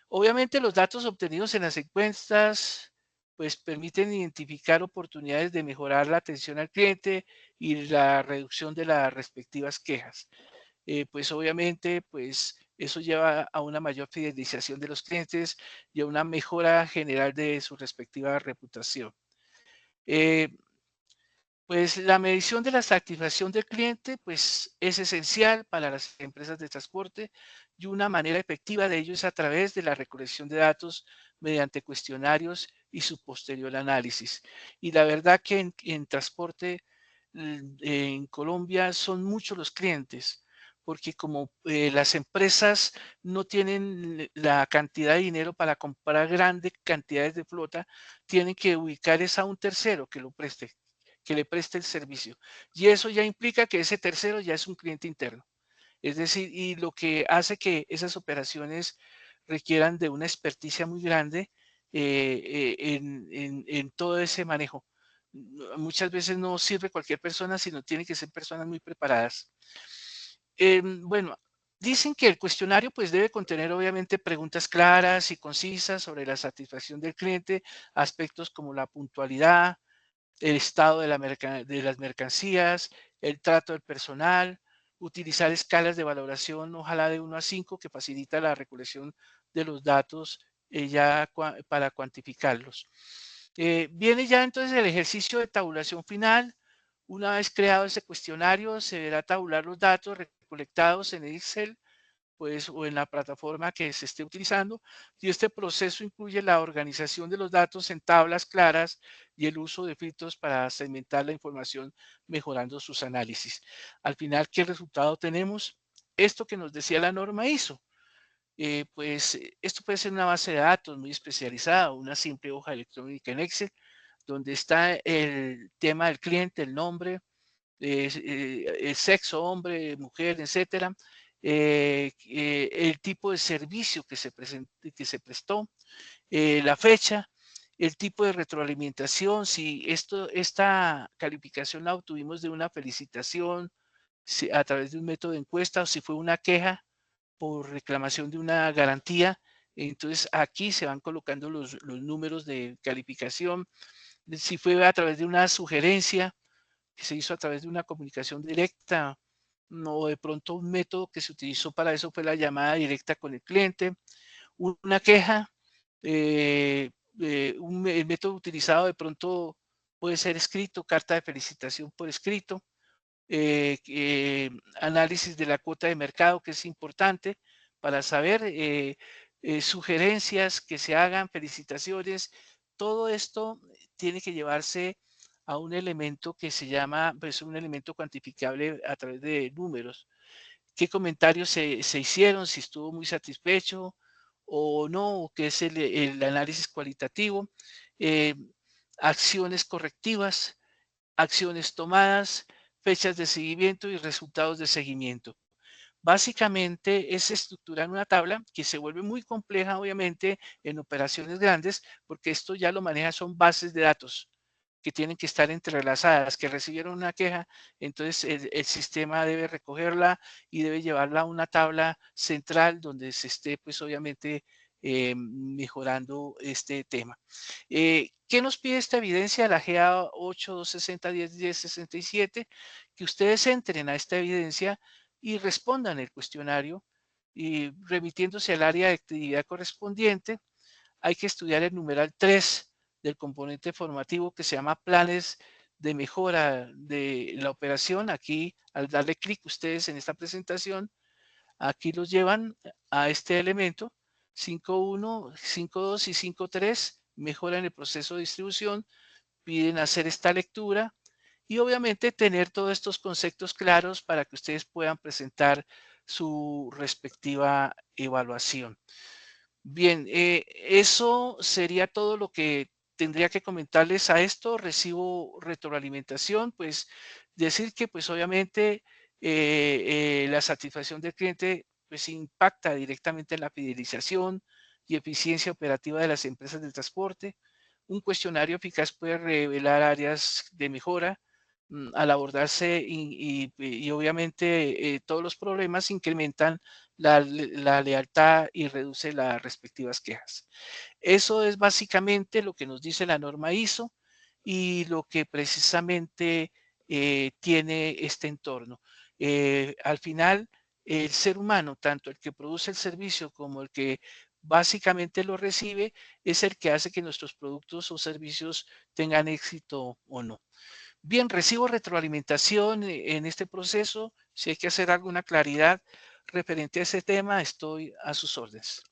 Obviamente los datos obtenidos en las encuestas pues permiten identificar oportunidades de mejorar la atención al cliente y la reducción de las respectivas quejas. Pues obviamente pues eso lleva a una mayor fidelización de los clientes y a una mejora general de su respectiva reputación. Eh, pues la medición de la satisfacción del cliente pues, es esencial para las empresas de transporte y una manera efectiva de ello es a través de la recolección de datos mediante cuestionarios y su posterior análisis. Y la verdad que en transporte en Colombia son muchos los clientes, porque como las empresas no tienen la cantidad de dinero para comprar grandes cantidades de flota, tienen que ubicar a un tercero que lo preste, que le preste el servicio. Y eso ya implica que ese tercero ya es un cliente interno. Es decir, y lo que hace que esas operaciones requieran de una experticia muy grande en todo ese manejo. Muchas veces no sirve cualquier persona, sino tienen que ser personas muy preparadas. Bueno, dicen que el cuestionario pues debe contener obviamente preguntas claras y concisas sobre la satisfacción del cliente, aspectos como la puntualidad, el estado de las mercancías, el trato del personal, utilizar escalas de valoración, ojalá de 1 a 5, que facilita la recolección de los datos para cuantificarlos. Viene ya entonces el ejercicio de tabulación final. Una vez creado ese cuestionario, se deberá tabular los datos recolectados en Excel pues, o en la plataforma que se esté utilizando, y este proceso incluye la organización de los datos en tablas claras y el uso de filtros para segmentar la información, mejorando sus análisis. Al final, ¿qué resultado tenemos? Esto que nos decía la norma ISO. Esto puede ser una base de datos muy especializada, una simple hoja electrónica en Excel, donde está el tema del cliente, el nombre, el sexo, hombre, mujer, etcétera, el tipo de servicio que que se prestó, la fecha, el tipo de retroalimentación, si esta calificación la obtuvimos de una felicitación, a través de un método de encuesta, o si fue una queja por reclamación de una garantía. Entonces aquí se van colocando los números de calificación, si fue a través de una sugerencia que se hizo a través de una comunicación directa, no de pronto un método que se utilizó para eso fue la llamada directa con el cliente, una queja, el método utilizado de pronto puede ser escrito, carta de felicitación por escrito, análisis de la cuota de mercado, que es importante para saber, sugerencias que se hagan, felicitaciones. Todo esto tiene que llevarse a un elemento que se llama, pues, un elemento cuantificable a través de números. ¿Qué comentarios se hicieron? Si estuvo muy satisfecho o no, o qué es el análisis cualitativo, eh, acciones correctivas, acciones tomadas, fechas de seguimiento y resultados de seguimiento. Básicamente es estructurar una tabla que se vuelve muy compleja, obviamente, en operaciones grandes, porque esto ya lo maneja, son bases de datos que tienen que estar entrelazadas, que recibieron una queja, entonces el sistema debe recogerla y debe llevarla a una tabla central donde se esté, pues obviamente, mejorando este tema. ¿Qué nos pide esta evidencia? La GA 8.260.10.10.67, que ustedes entren a esta evidencia y respondan el cuestionario y remitiéndose al área de actividad correspondiente. Hay que estudiar el numeral 3 del componente formativo que se llama planes de mejora de la operación. Aquí, al darle clic ustedes en esta presentación, aquí los llevan a este elemento 5.1, 5.2 y 5.3, mejoran el proceso de distribución, piden hacer esta lectura y obviamente tener todos estos conceptos claros para que ustedes puedan presentar su respectiva evaluación. Bien, eso sería todo lo que tendría que comentarles a esto. Recibo retroalimentación, pues decir que pues obviamente la satisfacción del cliente pues impacta directamente en la fidelización y eficiencia operativa de las empresas de transporte. Un cuestionario eficaz puede revelar áreas de mejora al abordarse y obviamente todos los problemas incrementan la lealtad y reduce las respectivas quejas. Eso es básicamente lo que nos dice la norma ISO y lo que precisamente tiene este entorno. Al final, el ser humano, tanto el que produce el servicio como el que básicamente lo recibe, es el que hace que nuestros productos o servicios tengan éxito o no. Bien, recibo retroalimentación en este proceso. Si hay que hacer alguna claridad referente a ese tema, estoy a sus órdenes.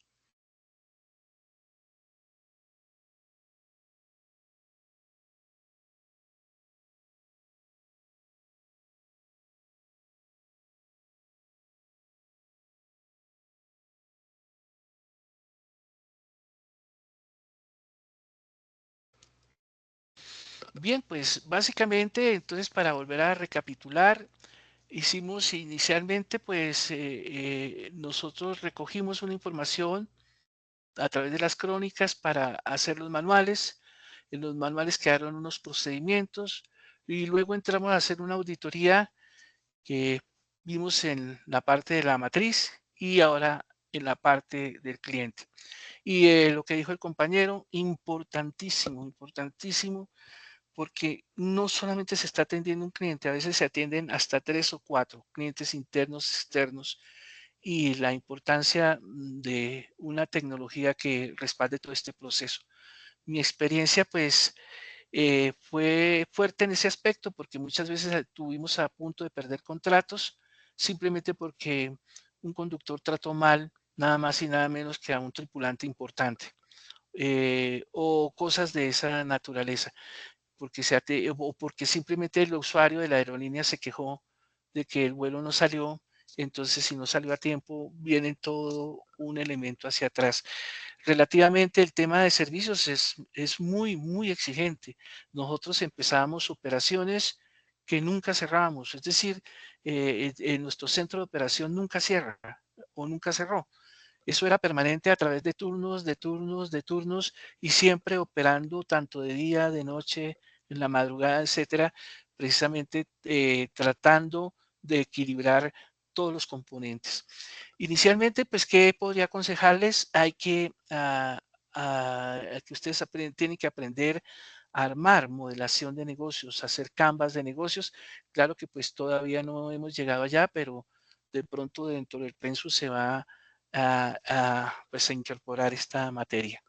Bien, pues básicamente, entonces para volver a recapitular, hicimos inicialmente, pues nosotros recogimos una información a través de las crónicas para hacer los manuales. En los manuales quedaron unos procedimientos y luego entramos a hacer una auditoría que vimos en la parte de la matriz y ahora en la parte del cliente. Y lo que dijo el compañero, importantísimo, importantísimo, porque no solamente se está atendiendo un cliente, a veces se atienden hasta 3 o 4 clientes internos, externos, y la importancia de una tecnología que respalde todo este proceso. Mi experiencia, pues, fue fuerte en ese aspecto porque muchas veces estuvimos a punto de perder contratos simplemente porque un conductor trató mal nada más y nada menos que a un tripulante importante, o cosas de esa naturaleza, o porque simplemente el usuario de la aerolínea se quejó de que el vuelo no salió. Entonces, si no salió a tiempo, viene todo un elemento hacia atrás. Relativamente el tema de servicios es muy, muy exigente. Nosotros empezamos operaciones que nunca cerramos, es decir, en nuestro centro de operación nunca cierra o nunca cerró. Eso era permanente a través de turnos, de turnos, de turnos, y siempre operando tanto de día, de noche, en la madrugada, etcétera, precisamente tratando de equilibrar todos los componentes. Inicialmente, pues, ¿qué podría aconsejarles? Hay que, que ustedes tienen que aprender a armar modelación de negocios, hacer canvas de negocios. Claro que pues todavía no hemos llegado allá, pero de pronto dentro del Pensu se va pues a incorporar esta materia.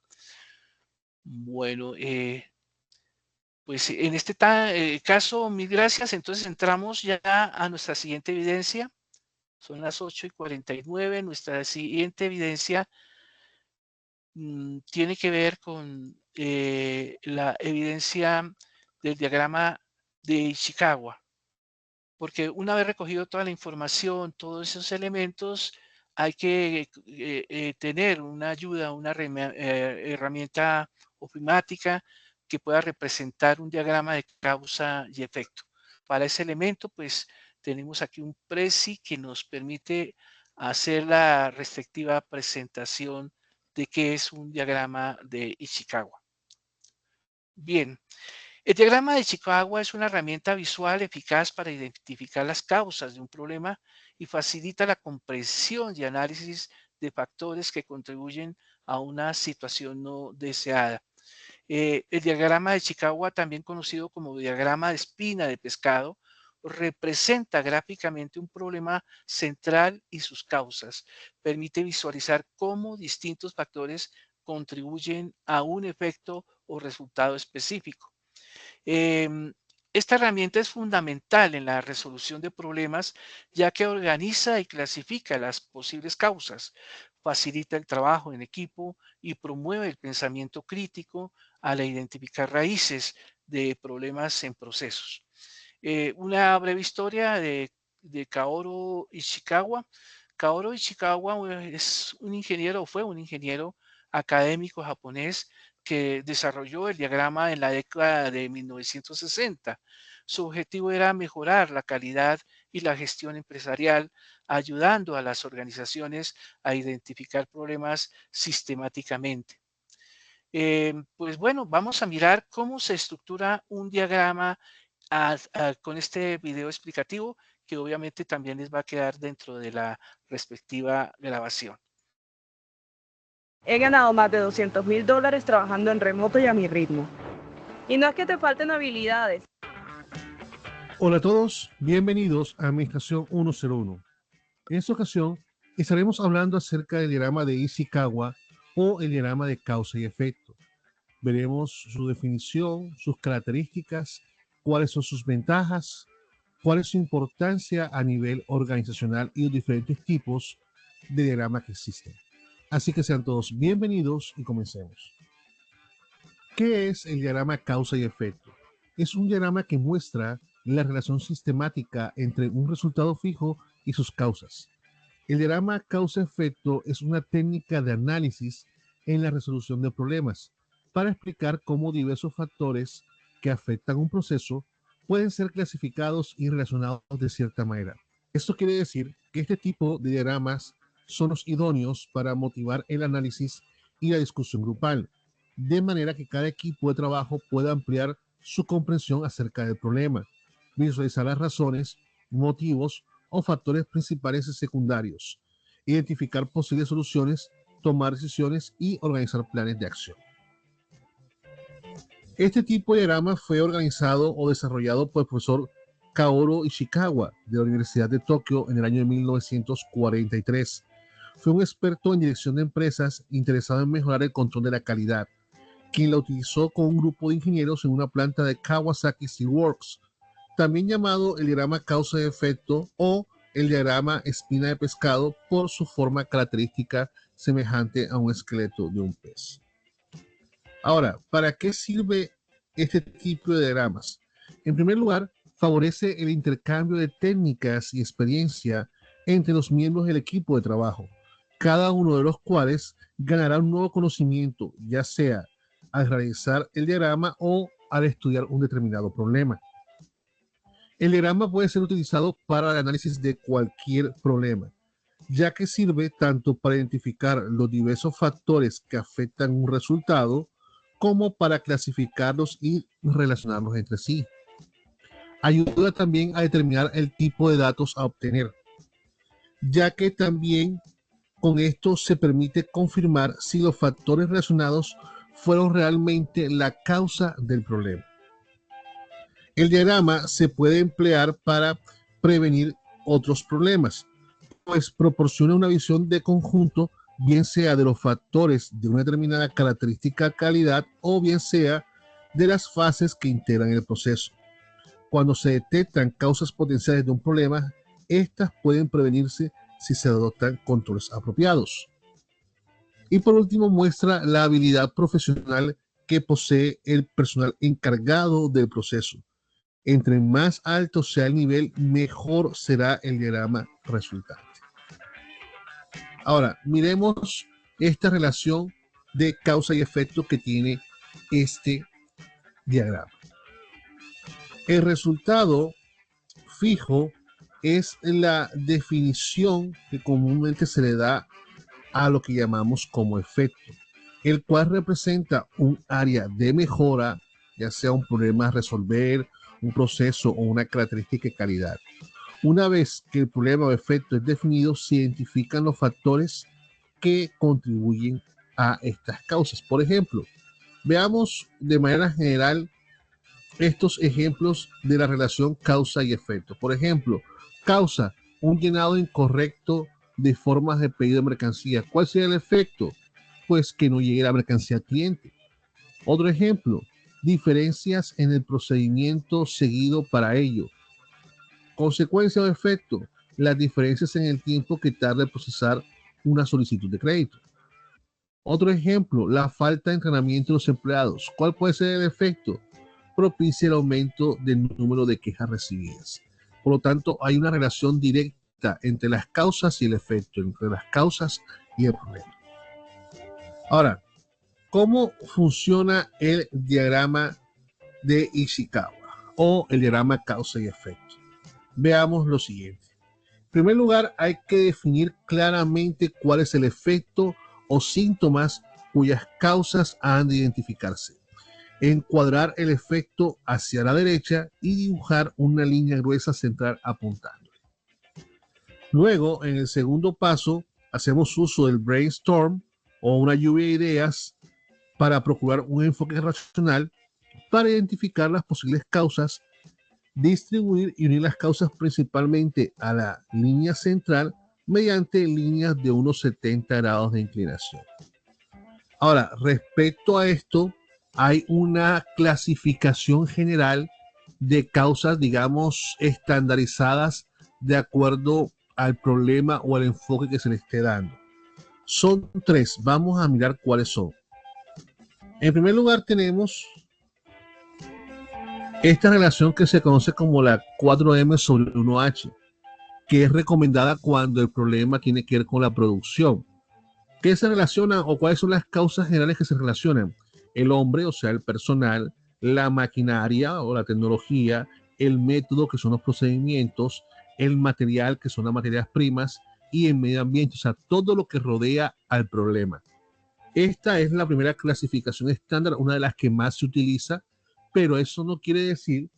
Bueno, pues en este caso, mil gracias. Entonces entramos ya a nuestra siguiente evidencia. Son las 8:49. Nuestra siguiente evidencia tiene que ver con la evidencia del diagrama de Ishikawa. Porque una vez recogido toda la información, todos esos elementos, hay que tener una ayuda, una herramienta ofimática que pueda representar un diagrama de causa y efecto. Para ese elemento, pues tenemos aquí un Prezi que nos permite hacer la respectiva presentación de qué es un diagrama de Ishikawa. Bien. El diagrama de Ishikawa es una herramienta visual eficaz para identificar las causas de un problema y facilita la comprensión y análisis de factores que contribuyen a una situación no deseada. El diagrama de Ishikawa, también conocido como diagrama de espina de pescado, representa gráficamente un problema central y sus causas. Permite visualizar cómo distintos factores contribuyen a un efecto o resultado específico. Esta herramienta es fundamental en la resolución de problemas, ya que organiza y clasifica las posibles causas, facilita el trabajo en equipo y promueve el pensamiento crítico al identificar raíces de problemas en procesos. Una breve historia de Kaoru Ishikawa. Kaoru Ishikawa es un ingeniero, fue un ingeniero académico japonés que desarrolló el diagrama en la década de 1960. Su objetivo era mejorar la calidad y la gestión empresarial, ayudando a las organizaciones a identificar problemas sistemáticamente. Pues bueno, vamos a mirar cómo se estructura un diagrama con este video explicativo, que obviamente también les va a quedar dentro de la respectiva grabación. He ganado más de $200,000 trabajando en remoto y a mi ritmo. Y no es que te falten habilidades. Hola a todos, bienvenidos a Administración 101. En esta ocasión estaremos hablando acerca del diagrama de Ishikawa o el diagrama de causa y efecto. Veremos su definición, sus características, cuáles son sus ventajas, cuál es su importancia a nivel organizacional y los diferentes tipos de diagrama que existen. Así que sean todos bienvenidos y comencemos. ¿Qué es el diagrama causa y efecto? Es un diagrama que muestra la relación sistemática entre un resultado fijo y sus causas. El diagrama causa-efecto es una técnica de análisis en la resolución de problemas para explicar cómo diversos factores que afectan un proceso pueden ser clasificados y relacionados de cierta manera. Esto quiere decir que este tipo de diagramas son los idóneos para motivar el análisis y la discusión grupal, de manera que cada equipo de trabajo pueda ampliar su comprensión acerca del problema, visualizar las razones, motivos o factores principales y secundarios, identificar posibles soluciones, tomar decisiones y organizar planes de acción. Este tipo de diagrama fue organizado o desarrollado por el profesor Kaoru Ishikawa de la Universidad de Tokio en el año de 1943. Fue un experto en dirección de empresas interesado en mejorar el control de la calidad, quien la utilizó con un grupo de ingenieros en una planta de Kawasaki Steel Works, también llamado el diagrama causa-efecto o el diagrama espina de pescado por su forma característica semejante a un esqueleto de un pez. Ahora, ¿para qué sirve este tipo de diagramas? En primer lugar, favorece el intercambio de técnicas y experiencia entre los miembros del equipo de trabajo, cada uno de los cuales ganará un nuevo conocimiento, ya sea al realizar el diagrama o al estudiar un determinado problema. El diagrama puede ser utilizado para el análisis de cualquier problema, ya que sirve tanto para identificar los diversos factores que afectan un resultado, como para clasificarlos y relacionarlos entre sí. Ayuda también a determinar el tipo de datos a obtener, ya que también con esto se permite confirmar si los factores relacionados fueron realmente la causa del problema. El diagrama se puede emplear para prevenir otros problemas, pues proporciona una visión de conjunto, bien sea de los factores de una determinada característica calidad o bien sea de las fases que integran el proceso. Cuando se detectan causas potenciales de un problema, estas pueden prevenirse si se adoptan controles apropiados. Y por último, muestra la habilidad profesional que posee el personal encargado del proceso. Entre más alto sea el nivel, mejor será el diagrama resultante. Ahora, miremos esta relación de causa y efecto que tiene este diagrama. El resultado fijo es la definición que comúnmente se le da a lo que llamamos como efecto, el cual representa un área de mejora, ya sea un problema a resolver, un proceso o una característica de calidad. Una vez que el problema o efecto es definido, se identifican los factores que contribuyen a estas causas. Por ejemplo, veamos de manera general estos ejemplos de la relación causa y efecto. Por ejemplo, causa, un llenado incorrecto de formas de pedido de mercancía. ¿Cuál sería el efecto? Pues que no llegue la mercancía al cliente. Otro ejemplo, diferencias en el procedimiento seguido para ello. Consecuencia o efecto, las diferencias en el tiempo que tarda en procesar una solicitud de crédito. Otro ejemplo, la falta de entrenamiento de los empleados. ¿Cuál puede ser el efecto? Propicia el aumento del número de quejas recibidas. Por lo tanto, hay una relación directa entre las causas y el efecto, entre las causas y el problema. Ahora, ¿cómo funciona el diagrama de Ishikawa o el diagrama causa y efecto? Veamos lo siguiente. En primer lugar, hay que definir claramente cuál es el efecto o síntomas cuyas causas han de identificarse. Encuadrar el efecto hacia la derecha y dibujar una línea gruesa central apuntando. Luego, en el segundo paso, hacemos uso del brainstorm o una lluvia de ideas para procurar un enfoque racional para identificar las posibles causas, distribuir y unir las causas principalmente a la línea central mediante líneas de unos 70 grados de inclinación. Ahora, respecto a esto, hay una clasificación general de causas, digamos, estandarizadas de acuerdo al problema o al enfoque que se le esté dando. Son tres, vamos a mirar cuáles son. En primer lugar tenemos esta relación que se conoce como la 4M sobre 1H, que es recomendada cuando el problema tiene que ver con la producción. ¿Qué se relaciona o cuáles son las causas generales que se relacionan? El hombre, o sea, el personal, la maquinaria o la tecnología, el método, que son los procedimientos, el material, que son las materias primas, y el medio ambiente, o sea, todo lo que rodea al problema. Esta es la primera clasificación estándar, una de las que más se utiliza, pero eso no quiere decir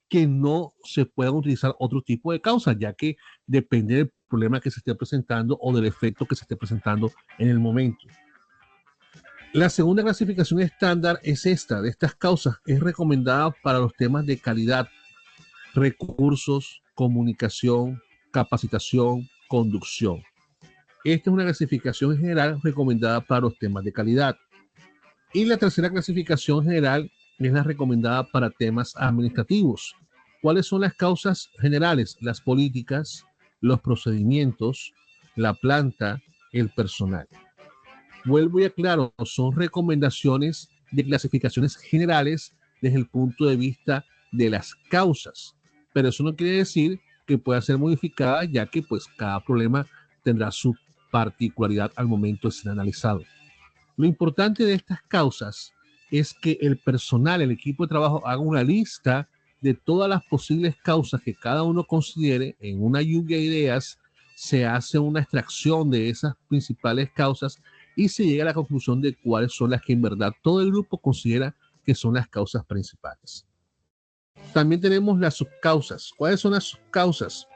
que no se puedan utilizar otro tipo de causas, ya que depende del problema que se esté presentando o del efecto que se esté presentando en el momento. La segunda clasificación estándar es esta, de estas causas, es recomendada para los temas de calidad, recursos, comunicación, capacitación, conducción. Esta es una clasificación general recomendada para los temas de calidad. Y la tercera clasificación general es la recomendada para temas administrativos. ¿Cuáles son las causas generales? Las políticas, los procedimientos, la planta, el personal. Vuelvo y aclaro, son recomendaciones de clasificaciones generales desde el punto de vista de las causas, pero eso no quiere decir que pueda ser modificada, ya que pues cada problema tendrá su particularidad al momento de ser analizado. Lo importante de estas causas es que el personal, el equipo de trabajo, haga una lista de todas las posibles causas que cada uno considere. En una lluvia de ideas se hace una extracción de esas principales causas y se llega a la conclusión de cuáles son las que en verdad todo el grupo considera que son las causas principales. También tenemos las subcausas. ¿Cuáles son las subcausas?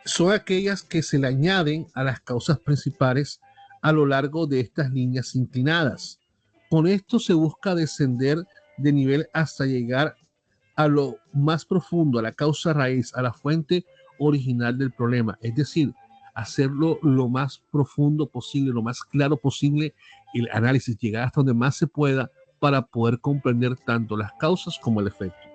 Son aquellas que se le añaden a las causas principales a lo largo de estas líneas inclinadas. Con esto se busca descender de nivel hasta llegar a lo más profundo, a la causa raíz, a la fuente original del problema. Es decir, hacerlo lo más profundo posible, lo más claro posible, el análisis, llegar hasta donde más se pueda para poder comprender tanto las causas como el efecto.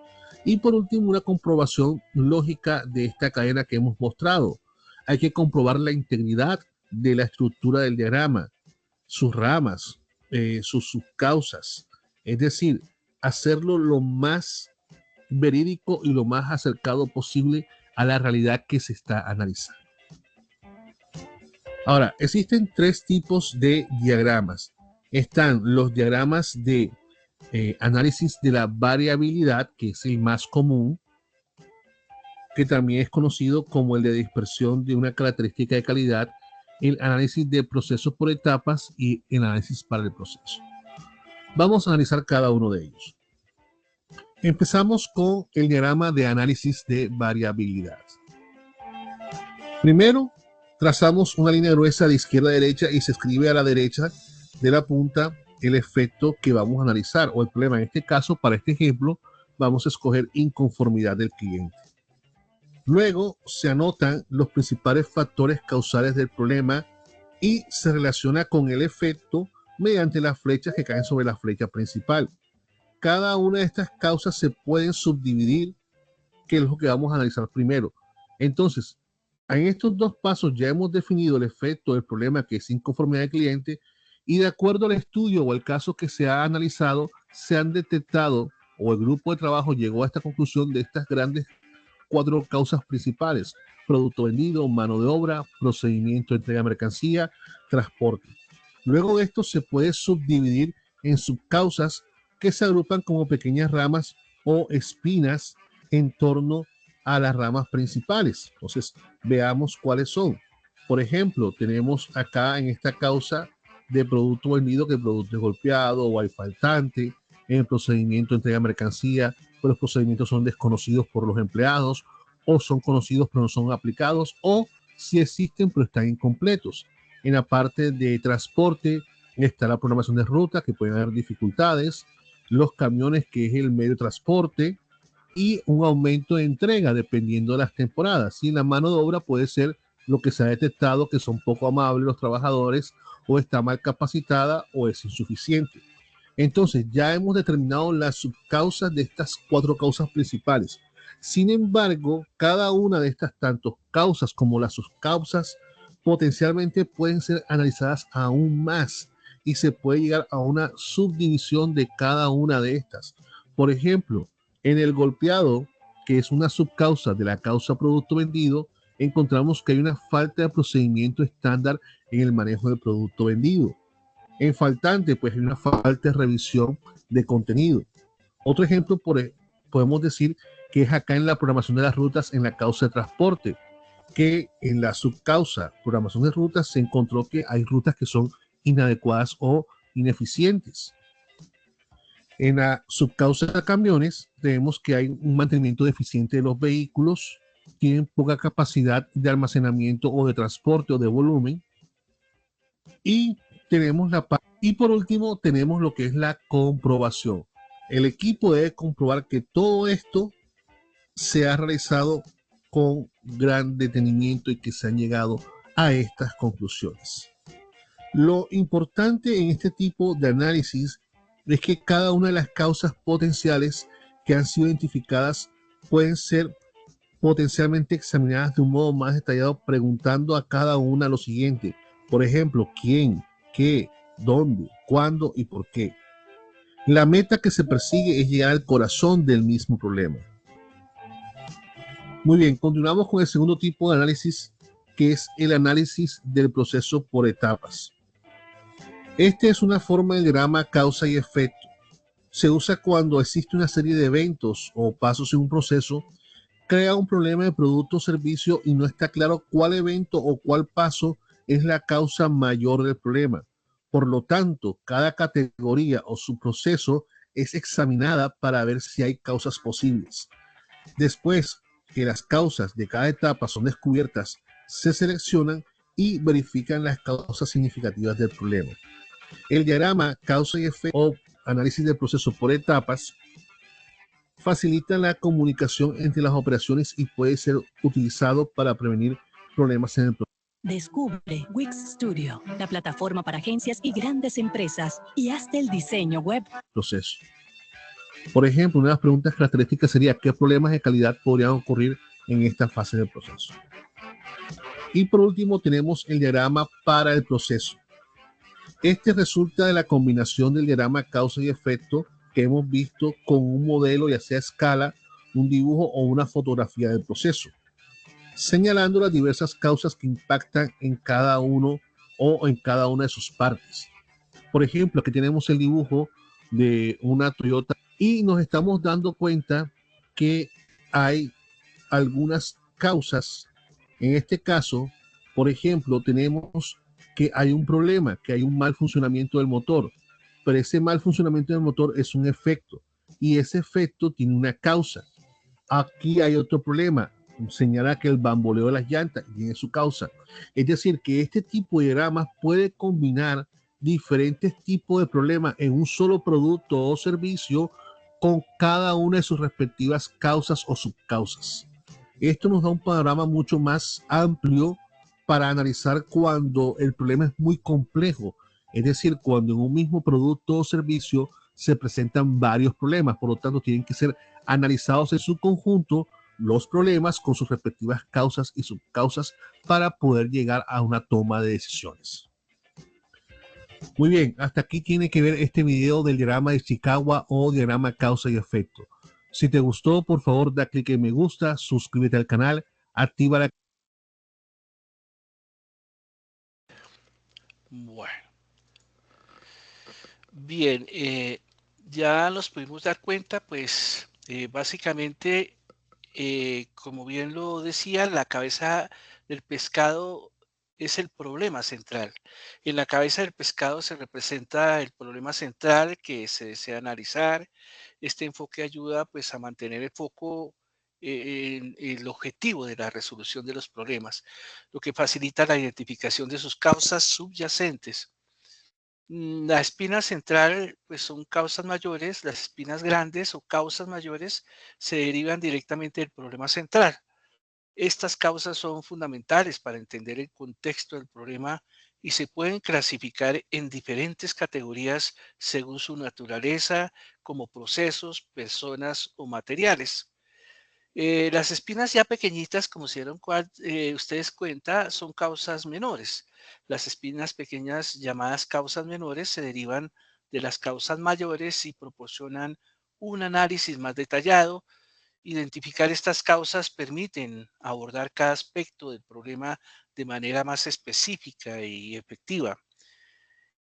Y por último, una comprobación lógica de esta cadena que hemos mostrado. Hay que comprobar la integridad de la estructura del diagrama, sus ramas, sus subcausas. Es decir, hacerlo lo más verídico y lo más acercado posible a la realidad que se está analizando. Ahora, existen tres tipos de diagramas. Están los diagramas de análisis de la variabilidad, que es el más común, que también es conocido como el de dispersión de una característica de calidad, el análisis de procesos por etapas y el análisis para el proceso. Vamos a analizar cada uno de ellos. Empezamos con el diagrama de análisis de variabilidad. Primero, trazamos una línea gruesa de izquierda a derecha y se escribe a la derecha de la punta el efecto que vamos a analizar o el problema. En este caso, para este ejemplo, vamos a escoger inconformidad del cliente. Luego se anotan los principales factores causales del problema y se relaciona con el efecto mediante las flechas que caen sobre la flecha principal. Cada una de estas causas se pueden subdividir, que es lo que vamos a analizar primero. Entonces, en estos dos pasos ya hemos definido el efecto del problema, que es inconformidad del cliente, y de acuerdo al estudio o al caso que se ha analizado, se han detectado o el grupo de trabajo llegó a esta conclusión de estas grandes cuatro causas principales: producto vendido, mano de obra, procedimiento de entrega de mercancía, transporte. Luego de esto se puede subdividir en subcausas que se agrupan como pequeñas ramas o espinas en torno a las ramas principales. Entonces, veamos cuáles son. Por ejemplo, tenemos acá en esta causa de producto vendido que el producto es golpeado o hay faltante. En el procedimiento de entrega de mercancía, pues los procedimientos son desconocidos por los empleados, o son conocidos pero no son aplicados, o si existen pero están incompletos. En la parte de transporte está la programación de ruta, que pueden haber dificultades, los camiones, que es el medio de transporte, y un aumento de entrega dependiendo de las temporadas. Y la mano de obra puede ser lo que se ha detectado, que son poco amables los trabajadores, o está mal capacitada o es insuficiente. Entonces, ya hemos determinado las subcausas de estas cuatro causas principales. Sin embargo, cada una de estas, tanto causas como las subcausas, potencialmente pueden ser analizadas aún más y se puede llegar a una subdivisión de cada una de estas. Por ejemplo, en el golpeado, que es una subcausa de la causa producto vendido, encontramos que hay una falta de procedimiento estándar en el manejo del producto vendido. En faltante, pues hay una falta de revisión de contenido. Otro ejemplo, podemos decir que es acá en la programación de las rutas en la causa de transporte, que en la subcausa programación de rutas se encontró que hay rutas que son inadecuadas o ineficientes. En la subcausa de camiones vemos que hay un mantenimiento deficiente de los vehículos, tienen poca capacidad de almacenamiento o de transporte o de volumen. Y por último tenemos lo que es la comprobación. El equipo debe comprobar que todo esto se ha realizado con gran detenimiento y que se han llegado a estas conclusiones. Lo importante en este tipo de análisis es que cada una de las causas potenciales que han sido identificadas pueden ser potencialmente examinadas de un modo más detallado, preguntando a cada una lo siguiente. Por ejemplo, ¿quién? ¿Qué? ¿Dónde? ¿Cuándo? ¿Y por qué? La meta que se persigue es llegar al corazón del mismo problema. Muy bien, continuamos con el segundo tipo de análisis, que es el análisis del proceso por etapas. Este es una forma del diagrama causa y efecto. Se usa cuando existe una serie de eventos o pasos en un proceso, crea un problema de producto o servicio y no está claro cuál evento o cuál paso es la causa mayor del problema. Por lo tanto, cada categoría o subproceso es examinada para ver si hay causas posibles. Después que las causas de cada etapa son descubiertas, se seleccionan y verifican las causas significativas del problema. El diagrama causa y efecto o análisis del proceso por etapas facilita la comunicación entre las operaciones y puede ser utilizado para prevenir problemas en el proceso. Descubre Wix Studio, la plataforma para agencias y grandes empresas, y hazte el diseño web. Por ejemplo, una de las preguntas características sería ¿qué problemas de calidad podrían ocurrir en esta fase del proceso? Y por último tenemos el diagrama para el proceso. Este resulta de la combinación del diagrama causa y efecto que hemos visto con un modelo, ya sea a escala, un dibujo o una fotografía del proceso, señalando las diversas causas que impactan en cada uno o en cada una de sus partes. Por ejemplo, aquí tenemos el dibujo de una Toyota y nos estamos dando cuenta que hay algunas causas. En este caso, por ejemplo, tenemos que hay un problema, que hay un mal funcionamiento del motor, pero ese mal funcionamiento del motor es un efecto y ese efecto tiene una causa. Aquí hay otro problema, señala que el bamboleo de las llantas tiene su causa. Es decir, que este tipo de diagramas puede combinar diferentes tipos de problemas en un solo producto o servicio con cada una de sus respectivas causas o subcausas. Esto nos da un panorama mucho más amplio para analizar cuando el problema es muy complejo, es decir, cuando en un mismo producto o servicio se presentan varios problemas, por lo tanto tienen que ser analizados en su conjunto los problemas con sus respectivas causas y subcausas para poder llegar a una toma de decisiones. Muy bien, hasta aquí tiene que ver este video del diagrama de Ishikawa o diagrama causa y efecto. Si te gustó, por favor, da clic en me gusta, suscríbete al canal, activa la... Bueno, bien, ya nos pudimos dar cuenta, pues básicamente, como bien lo decía, la cabeza del pescado es el problema central. En la cabeza del pescado se representa el problema central que se desea analizar. Este enfoque ayuda pues a mantener el foco en el objetivo de la resolución de los problemas, lo que facilita la identificación de sus causas subyacentes. La espina central, pues son causas mayores, las espinas grandes o causas mayores se derivan directamente del problema central. Estas causas son fundamentales para entender el contexto del problema y se pueden clasificar en diferentes categorías según su naturaleza, como procesos, personas o materiales. Las espinas ya pequeñitas, como se dieron ustedes cuenta, son causas menores. Las espinas pequeñas llamadas causas menores se derivan de las causas mayores y proporcionan un análisis más detallado. Identificar estas causas permiten abordar cada aspecto del problema de manera más específica y efectiva.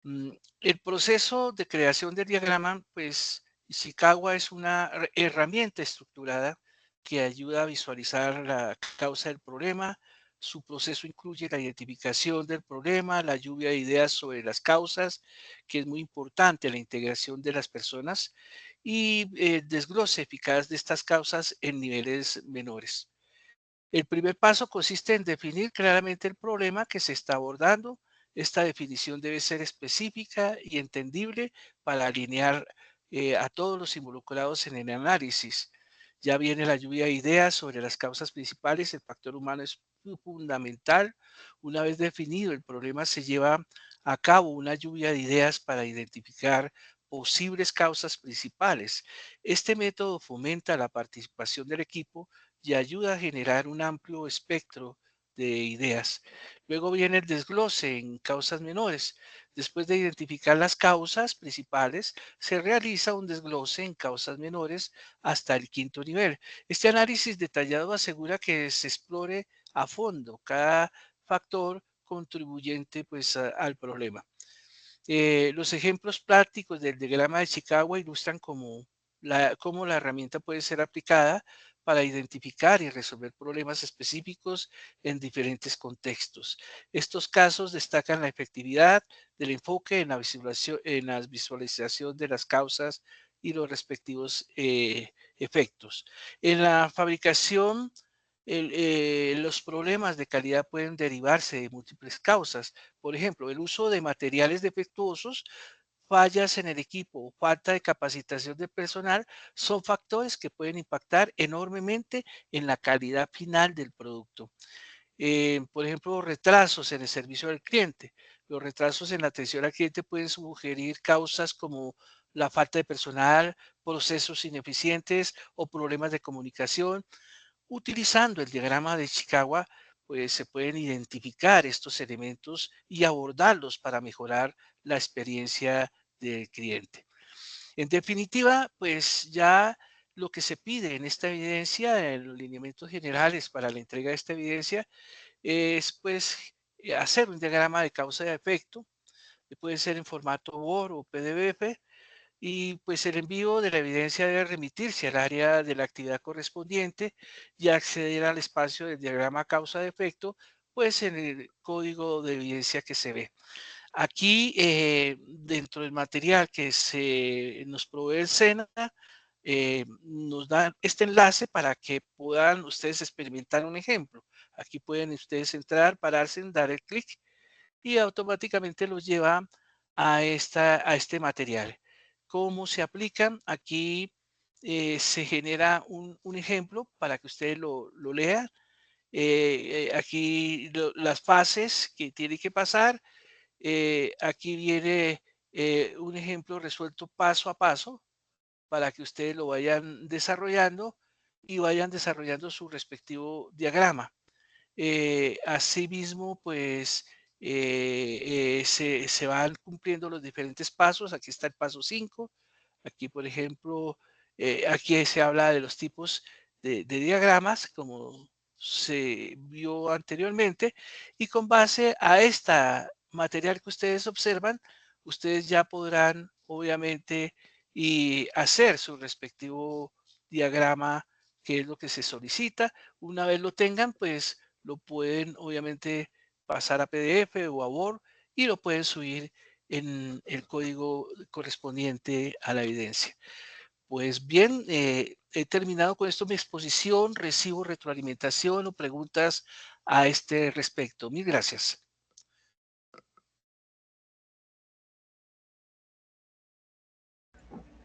El proceso de creación del diagrama, pues Ishikawa es una herramienta estructurada que ayuda a visualizar la causa del problema. Su proceso incluye la identificación del problema, la lluvia de ideas sobre las causas, que es muy importante, la integración de las personas y el desglose eficaz de estas causas en niveles menores. El primer paso consiste en definir claramente el problema que se está abordando. Esta definición debe ser específica y entendible para alinear a todos los involucrados en el análisis. Ya viene la lluvia de ideas sobre las causas principales. El factor humano es fundamental. Una vez definido el problema, se lleva a cabo una lluvia de ideas para identificar posibles causas principales. Este método fomenta la participación del equipo, y ayuda a generar un amplio espectro de ideas. Luego viene el desglose en causas menores. Después de identificar las causas principales, se realiza un desglose en causas menores hasta el quinto nivel. Este análisis detallado asegura que se explore a fondo cada factor contribuyente pues, al problema. Los ejemplos prácticos del diagrama de Chicago ilustran cómo la herramienta puede ser aplicada para identificar y resolver problemas específicos en diferentes contextos. Estos casos destacan la efectividad del enfoque en la visualización de las causas y los respectivos efectos. En la fabricación, los problemas de calidad pueden derivarse de múltiples causas. Por ejemplo, el uso de materiales defectuosos, fallas en el equipo o falta de capacitación de personal son factores que pueden impactar enormemente en la calidad final del producto. Por ejemplo, retrasos en el servicio al cliente. Los retrasos en la atención al cliente pueden sugerir causas como la falta de personal, procesos ineficientes o problemas de comunicación. Utilizando el diagrama de Chicago, pues se pueden identificar estos elementos y abordarlos para mejorar la experiencia del cliente. En definitiva, pues ya lo que se pide en esta evidencia, en los lineamientos generales para la entrega de esta evidencia, es pues hacer un diagrama de causa y efecto, que puede ser en formato Word o PDF, y pues el envío de la evidencia debe remitirse al área de la actividad correspondiente y acceder al espacio del diagrama causa-efecto, pues en el código de evidencia que se ve. Aquí, dentro del material que nos provee el SENA, nos da este enlace para que puedan ustedes experimentar un ejemplo. Aquí pueden ustedes entrar, pararse, dar el clic y automáticamente los lleva a este material. ¿Cómo se aplican? Aquí se genera un ejemplo para que ustedes lo lean. Aquí las fases que tiene que pasar. Aquí viene un ejemplo resuelto paso a paso para que ustedes lo vayan desarrollando y vayan desarrollando su respectivo diagrama. Asimismo, pues se van cumpliendo los diferentes pasos. Aquí está el paso 5. Aquí, por ejemplo, aquí se habla de los tipos de diagramas, como se vio anteriormente, y con base a esta material que ustedes observan, ustedes ya podrán, obviamente, y hacer su respectivo diagrama, que es lo que se solicita. Una vez lo tengan, pues lo pueden obviamente pasar a PDF o a Word y lo pueden subir en el código correspondiente a la evidencia. Pues bien, he terminado con esto mi exposición. Recibo retroalimentación o preguntas a este respecto. Mil gracias.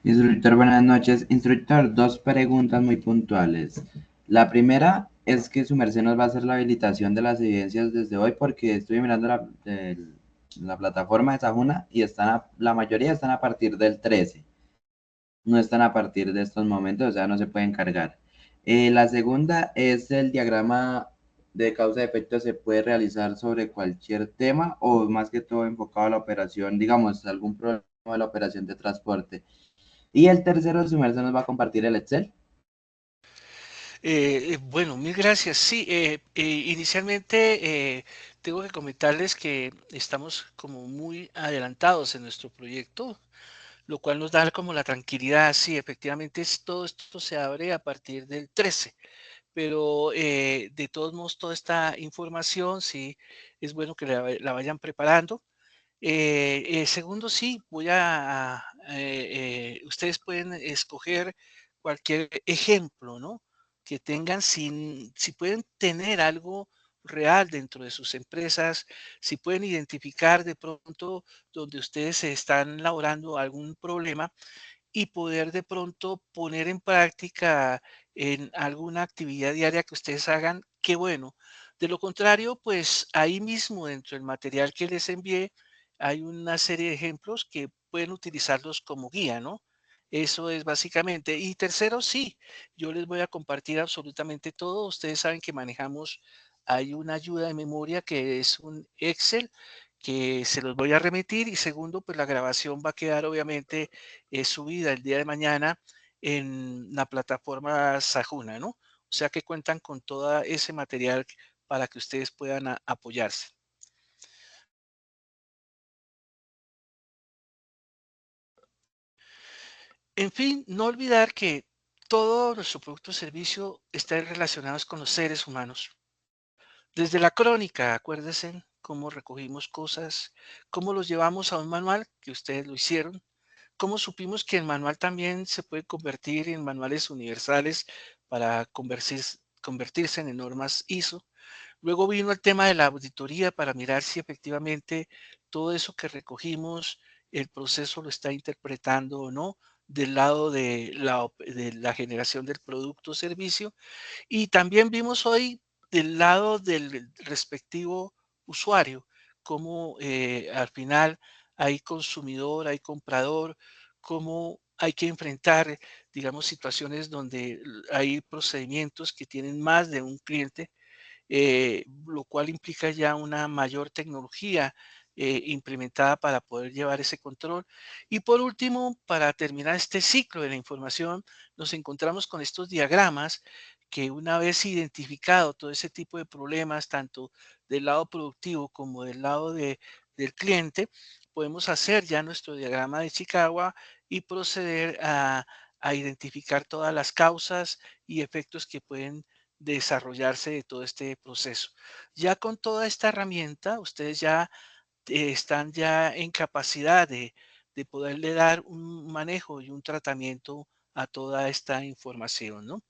Instructor, buenas noches. Instructor, dos preguntas muy puntuales. La primera es que su merced nos va a hacer la habilitación de las evidencias desde hoy porque estoy mirando la plataforma de Sajuna y la mayoría están a partir del 13. No están a partir de estos momentos, o sea, no se pueden cargar. La segunda es el diagrama de causa y efecto se puede realizar sobre cualquier tema o más que todo enfocado a la operación, digamos, algún problema de la operación de transporte. Y el tercero, su merced nos va a compartir el Excel. Bueno, mil gracias. Sí, inicialmente tengo que comentarles que estamos como muy adelantados en nuestro proyecto, lo cual nos da como la tranquilidad. Sí, efectivamente todo esto se abre a partir del 13, pero de todos modos toda esta información sí es bueno que la vayan preparando. Segundo, sí, ustedes pueden escoger cualquier ejemplo, ¿no? Que tengan, si pueden tener algo real dentro de sus empresas, si pueden identificar de pronto donde ustedes se están laborando algún problema y poder de pronto poner en práctica en alguna actividad diaria que ustedes hagan, qué bueno. De lo contrario, pues ahí mismo dentro del material que les envié hay una serie de ejemplos que pueden utilizarlos como guía, ¿no? Eso es básicamente. Y tercero, sí, yo les voy a compartir absolutamente todo. Ustedes saben que manejamos, hay una ayuda de memoria que es un Excel que se los voy a remitir. Y segundo, pues la grabación va a quedar obviamente subida el día de mañana en la plataforma Sajuna, ¿no? O sea que cuentan con todo ese material para que ustedes puedan apoyarse. En fin, no olvidar que todo nuestro producto o servicio está relacionados con los seres humanos. Desde la crónica, acuérdense cómo recogimos cosas, cómo los llevamos a un manual, que ustedes lo hicieron, cómo supimos que el manual también se puede convertir en manuales universales para convertirse en normas ISO. Luego vino el tema de la auditoría para mirar si efectivamente todo eso que recogimos, el proceso lo está interpretando o no del lado de la generación del producto o servicio. Y también vimos hoy del lado del respectivo usuario, cómo al final hay consumidor, hay comprador, cómo hay que enfrentar, digamos, situaciones donde hay procedimientos que tienen más de un cliente, lo cual implica ya una mayor tecnología implementada para poder llevar ese control. Y por último, para terminar este ciclo de la información, nos encontramos con estos diagramas que una vez identificado todo ese tipo de problemas, tanto del lado productivo como del lado del cliente, podemos hacer ya nuestro diagrama de Chicago y proceder a identificar todas las causas y efectos que pueden desarrollarse de todo este proceso. Ya con toda esta herramienta, ustedes ya están ya en capacidad de poderle dar un manejo y un tratamiento a toda esta información, ¿no?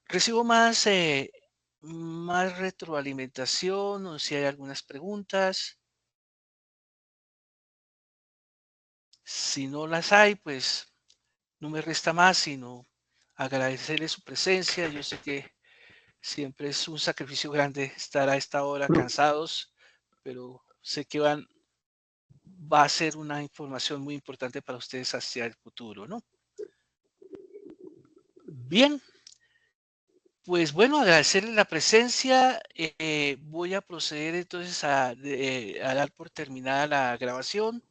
Recibo más retroalimentación o si hay algunas preguntas. Si no las hay, pues no me resta más sino agradecerle su presencia. Yo sé que siempre es un sacrificio grande estar a esta hora cansados, pero sé que va a ser una información muy importante para ustedes hacia el futuro, ¿no? Bien, pues bueno, agradecerle la presencia. Voy a proceder entonces a dar por terminada la grabación.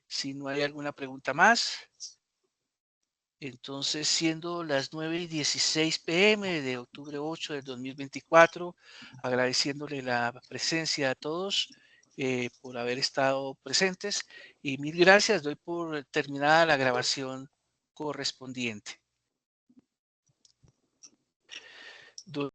Si no hay alguna pregunta más. Entonces, siendo las 9:16 p.m. de octubre 8 del 2024, agradeciéndole la presencia a todos por haber estado presentes y mil gracias, doy por terminada la grabación correspondiente.